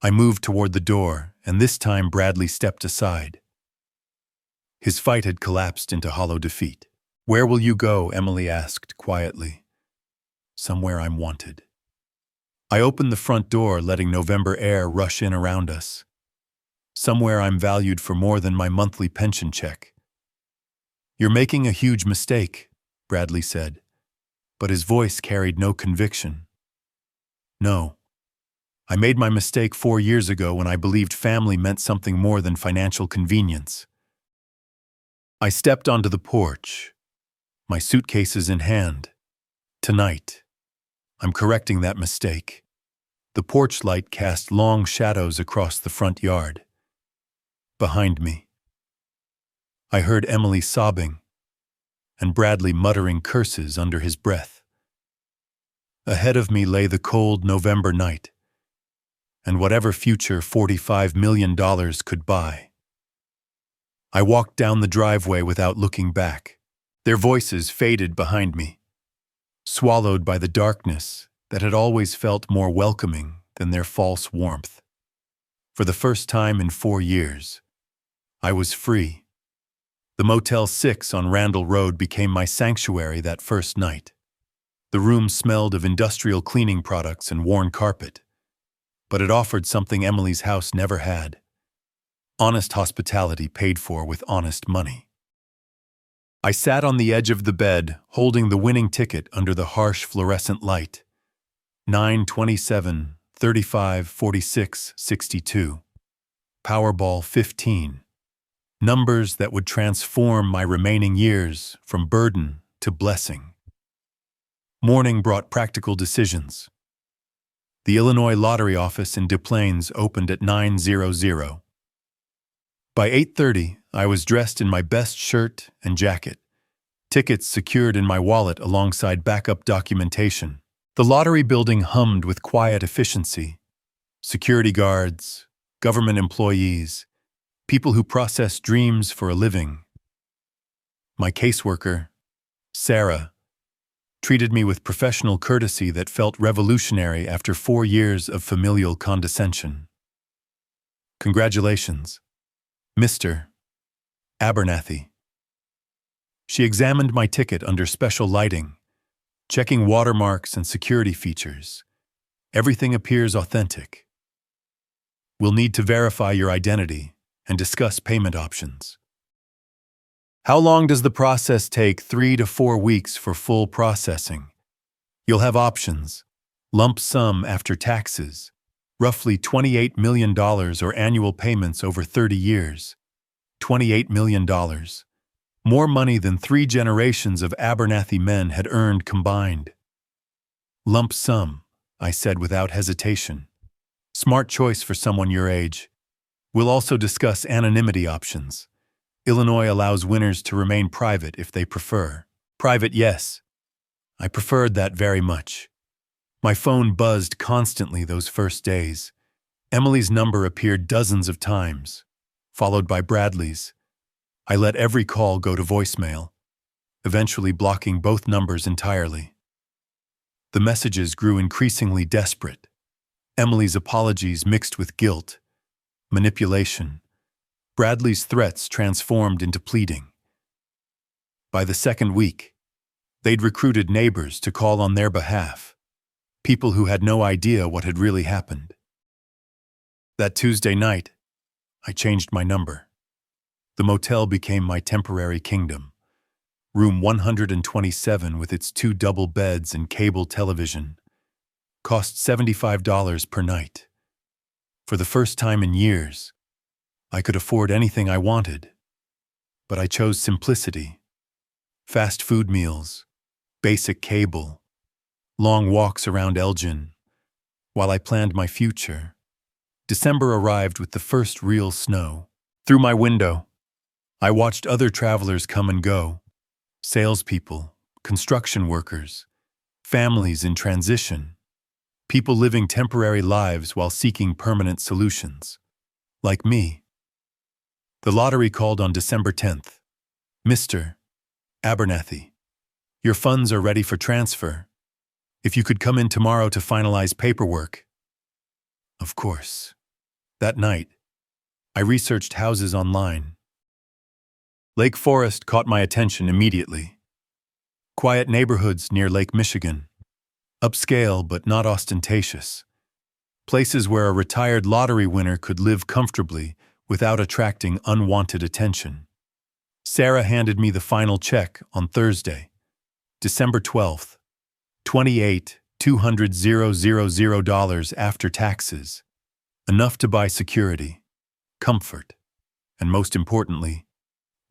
Speaker 1: I moved toward the door, and this time Bradley stepped aside. His fight had collapsed into hollow defeat. "Where will you go?" Emily asked quietly. "Somewhere I'm wanted." I opened the front door, letting November air rush in around us. "Somewhere I'm valued for more than my monthly pension check." "You're making a huge mistake," Bradley said, but his voice carried no conviction. "No. I made my mistake 4 years ago when I believed family meant something more than financial convenience." I stepped onto the porch, my suitcases in hand. Tonight, I'm correcting that mistake. The porch light cast long shadows across the front yard. Behind me, I heard Emily sobbing and Bradley muttering curses under his breath. Ahead of me lay the cold November night, and whatever future $45 million could buy. I walked down the driveway without looking back. Their voices faded behind me, swallowed by the darkness that had always felt more welcoming than their false warmth. For the first time in 4 years, I was free. The Motel 6 on Randall Road became my sanctuary that first night. The room smelled of industrial cleaning products and worn carpet, but it offered something Emily's house never had: honest hospitality paid for with honest money. I sat on the edge of the bed, holding the winning ticket under the harsh fluorescent light. 9/27, 35, 46, 62. Powerball 15. Numbers that would transform my remaining years from burden to blessing. Morning brought practical decisions. The Illinois Lottery office in Des Plaines opened at 9:00. By 8:30, I was dressed in my best shirt and jacket, tickets secured in my wallet alongside backup documentation. The lottery building hummed with quiet efficiency. Security guards, government employees, people who process dreams for a living. My caseworker, Sarah, treated me with professional courtesy that felt revolutionary after 4 years of familial condescension. "Congratulations, Mr. Abernathy." She examined my ticket under special lighting, checking watermarks and security features. "Everything appears authentic. We'll need to verify your identity and discuss payment options." "How long does the process take?" 3 to 4 weeks for full processing. "You'll have options. Lump sum after taxes. Roughly $28 million or annual payments over 30 years. $28 million. More money than 3 generations of Abernathy men had earned combined." "Lump sum," I said without hesitation. "Smart choice for someone your age. We'll also discuss anonymity options. Illinois allows winners to remain private if they prefer." "Private, yes." I preferred that very much. My phone buzzed constantly those first days. Emily's number appeared dozens of times, followed by Bradley's. I let every call go to voicemail, eventually blocking both numbers entirely. The messages grew increasingly desperate. Emily's apologies mixed with guilt, manipulation. Bradley's threats transformed into pleading. By the second week, they'd recruited neighbors to call on their behalf, people who had no idea what had really happened. That Tuesday night, I changed my number. The motel became my temporary kingdom. Room 127 with its 2 double beds and cable television cost $75 per night. For the first time in years, I could afford anything I wanted. But I chose simplicity. Fast food meals, basic cable, long walks around Elgin, While I planned my future, December arrived with the first real snow. Through my window, I watched other travelers come and go: salespeople, construction workers, families in transition, people living temporary lives while seeking permanent solutions. Like me. The lottery called on December 10th. Mr. Abernathy, your funds are ready for transfer. If you could come in tomorrow to finalize paperwork. Of course. That night, I researched houses online. Lake Forest caught my attention immediately. Quiet neighborhoods near Lake Michigan. Upscale but not ostentatious. Places where a retired lottery winner could live comfortably without attracting unwanted attention. Sarah handed me the final check on Thursday, December 12th, $28,200 after taxes. Enough to buy security, comfort, and most importantly,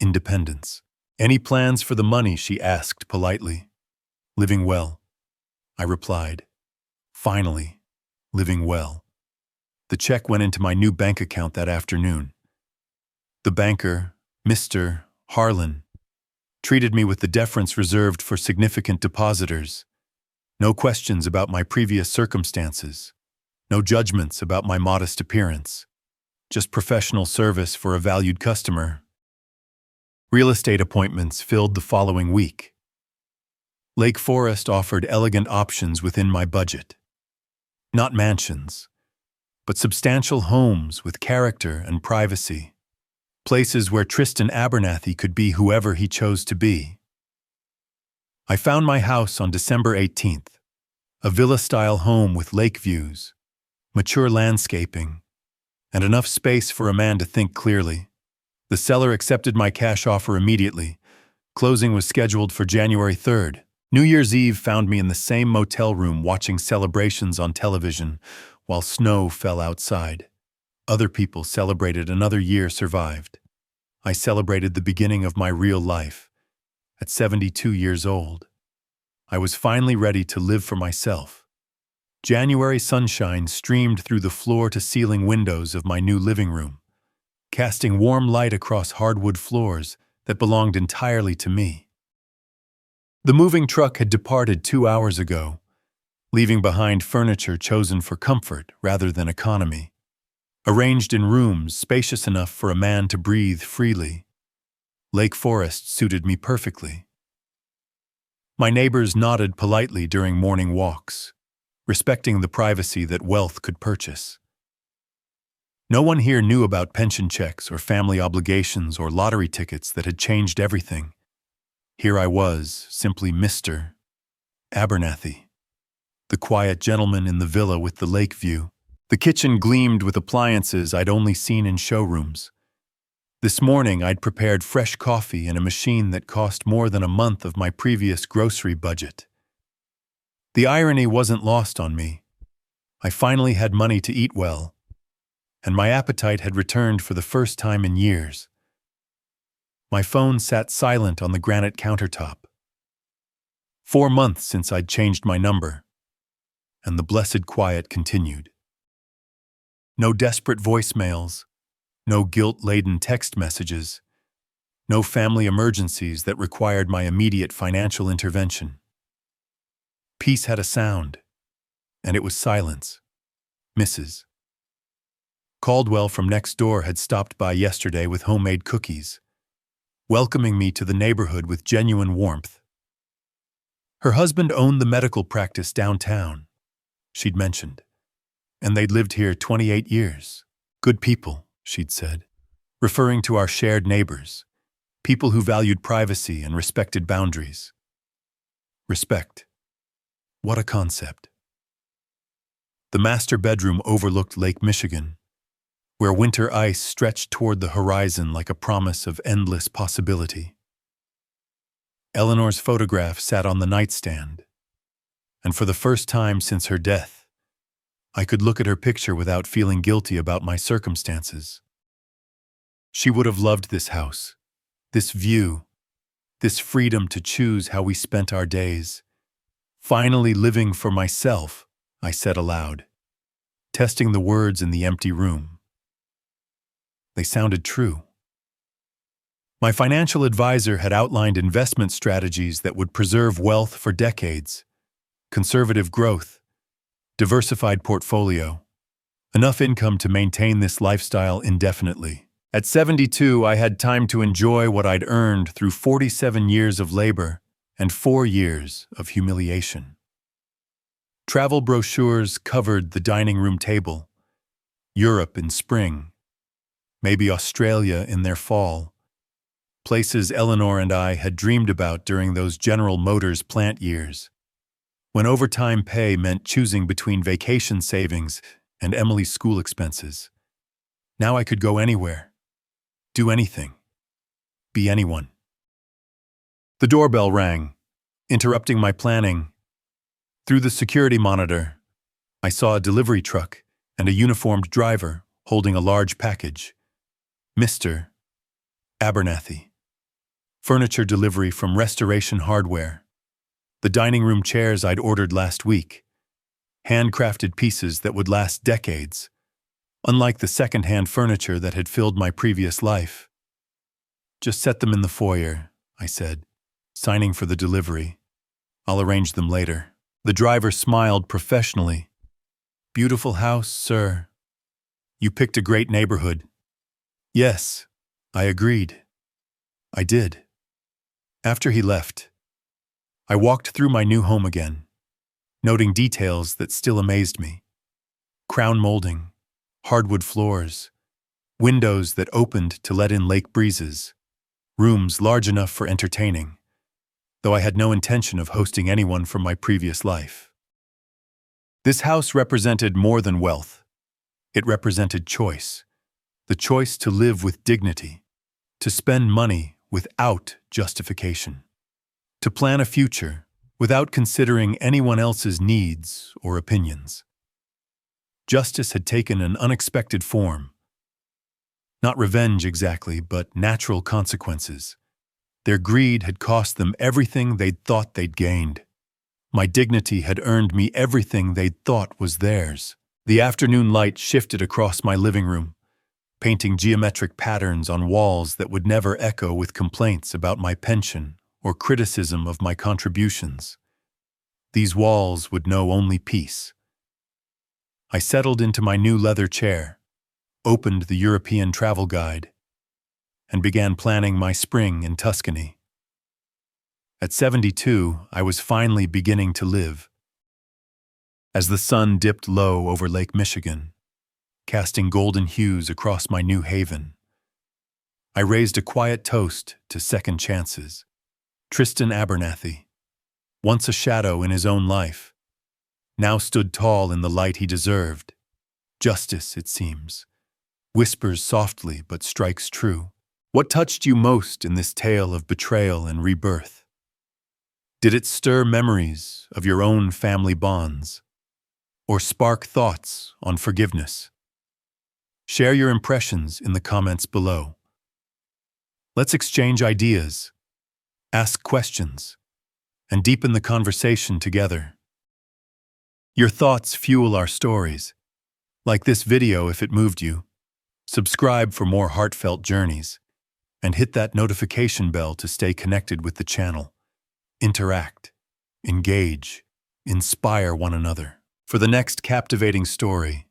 Speaker 1: independence. Any plans for the money, she asked politely. Living well, I replied. Finally, living well. The check went into my new bank account that afternoon. The banker, Mr. Harlan, treated me with the deference reserved for significant depositors. No questions about my previous circumstances. No judgments about my modest appearance. Just professional service for a valued customer. Real estate appointments filled the following week. Lake Forest offered elegant options within my budget. Not mansions, but substantial homes with character and privacy. Places where Tristan Abernathy could be whoever he chose to be. I found my house on December 18th, a villa-style home with lake views, mature landscaping, and enough space for a man to think clearly. The seller accepted my cash offer immediately. Closing was scheduled for January 3rd. New Year's Eve found me in the same motel room watching celebrations on television while snow fell outside. Other people celebrated another year survived. I celebrated the beginning of my real life. At 72 years old, I was finally ready to live for myself. January sunshine streamed through the floor-to-ceiling windows of my new living room, casting warm light across hardwood floors that belonged entirely to me. The moving truck had departed 2 hours ago, leaving behind furniture chosen for comfort rather than economy, arranged in rooms spacious enough for a man to breathe freely. Lake Forest suited me perfectly. My neighbors nodded politely during morning walks, respecting the privacy that wealth could purchase. No one here knew about pension checks or family obligations or lottery tickets that had changed everything. Here I was, simply Mr. Abernathy, the quiet gentleman in the villa with the lake view. The kitchen gleamed with appliances I'd only seen in showrooms. This morning I'd prepared fresh coffee in a machine that cost more than a month of my previous grocery budget. The irony wasn't lost on me. I finally had money to eat well, and my appetite had returned for the first time in years. My phone sat silent on the granite countertop. 4 months since I'd changed my number, and the blessed quiet continued. No desperate voicemails, no guilt-laden text messages, no family emergencies that required my immediate financial intervention. Peace had a sound, and it was silence. Mrs. Caldwell from next door had stopped by yesterday with homemade cookies, welcoming me to the neighborhood with genuine warmth. Her husband owned the medical practice downtown, she'd mentioned, and they'd lived here 28 years. Good people, she'd said, referring to our shared neighbors, people who valued privacy and respected boundaries. Respect. What a concept. The master bedroom overlooked Lake Michigan, where winter ice stretched toward the horizon like a promise of endless possibility. Eleanor's photograph sat on the nightstand, and for the first time since her death, I could look at her picture without feeling guilty about my circumstances. She would have loved this house, this view, this freedom to choose how we spent our days. Finally living for myself, I said aloud. testing the words in the empty room. They sounded true. My financial advisor had outlined investment strategies that would preserve wealth for decades: conservative growth, diversified portfolio, enough income to maintain this lifestyle indefinitely. At 72, I had time to enjoy what I'd earned through 47 years of labor and 4 years of humiliation. Travel brochures covered the dining room table. Europe in spring, maybe Australia in their fall. Places Eleanor and I had dreamed about during those General Motors plant years, when overtime pay meant choosing between vacation savings and Emily's school expenses. Now I could go anywhere, do anything, be anyone. The doorbell rang, interrupting my planning. Through the security monitor, I saw a delivery truck and a uniformed driver holding a large package. Mr. Abernathy. Furniture delivery from Restoration Hardware. The dining room chairs I'd ordered last week. Handcrafted pieces that would last decades, unlike the second-hand furniture that had filled my previous life. Just set them in the foyer, I said, signing for the delivery. I'll arrange them later. The driver smiled professionally. Beautiful house, sir. You picked a great neighborhood. Yes, I agreed. I did. After he left, I walked through my new home again, noting details that still amazed me. Crown molding, hardwood floors, windows that opened to let in lake breezes, rooms large enough for entertaining, though I had no intention of hosting anyone from my previous life. This house represented more than wealth. It represented choice, the choice to live with dignity, to spend money without justification, to plan a future without considering anyone else's needs or opinions. Justice had taken an unexpected form. Not revenge exactly, but natural consequences. Their greed had cost them everything they'd thought they'd gained. My dignity had earned me everything they'd thought was theirs. The afternoon light shifted across my living room, painting geometric patterns on walls that would never echo with complaints about my pension or criticism of my contributions. These walls would know only peace. I settled into my new leather chair, opened the European travel guide, and began planning my spring in Tuscany. At 72, I was finally beginning to live. As the sun dipped low over Lake Michigan, casting golden hues across my new haven, I raised a quiet toast to second chances. Tristan Abernathy, once a shadow in his own life, now stood tall in the light he deserved. Justice, it seems, whispers softly but strikes true. What touched you most in this tale of betrayal and rebirth? Did it stir memories of your own family bonds, or spark thoughts on forgiveness? Share your impressions in the comments below. Let's exchange ideas, ask questions, and deepen the conversation together. Your thoughts fuel our stories. Like this video if it moved you. Subscribe for more heartfelt journeys, and hit that notification bell to stay connected with the channel. Interact, engage, inspire one another. For the next captivating story,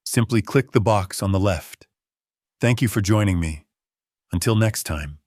Speaker 1: simply click the box on the left. Thank you for joining me. Until next time.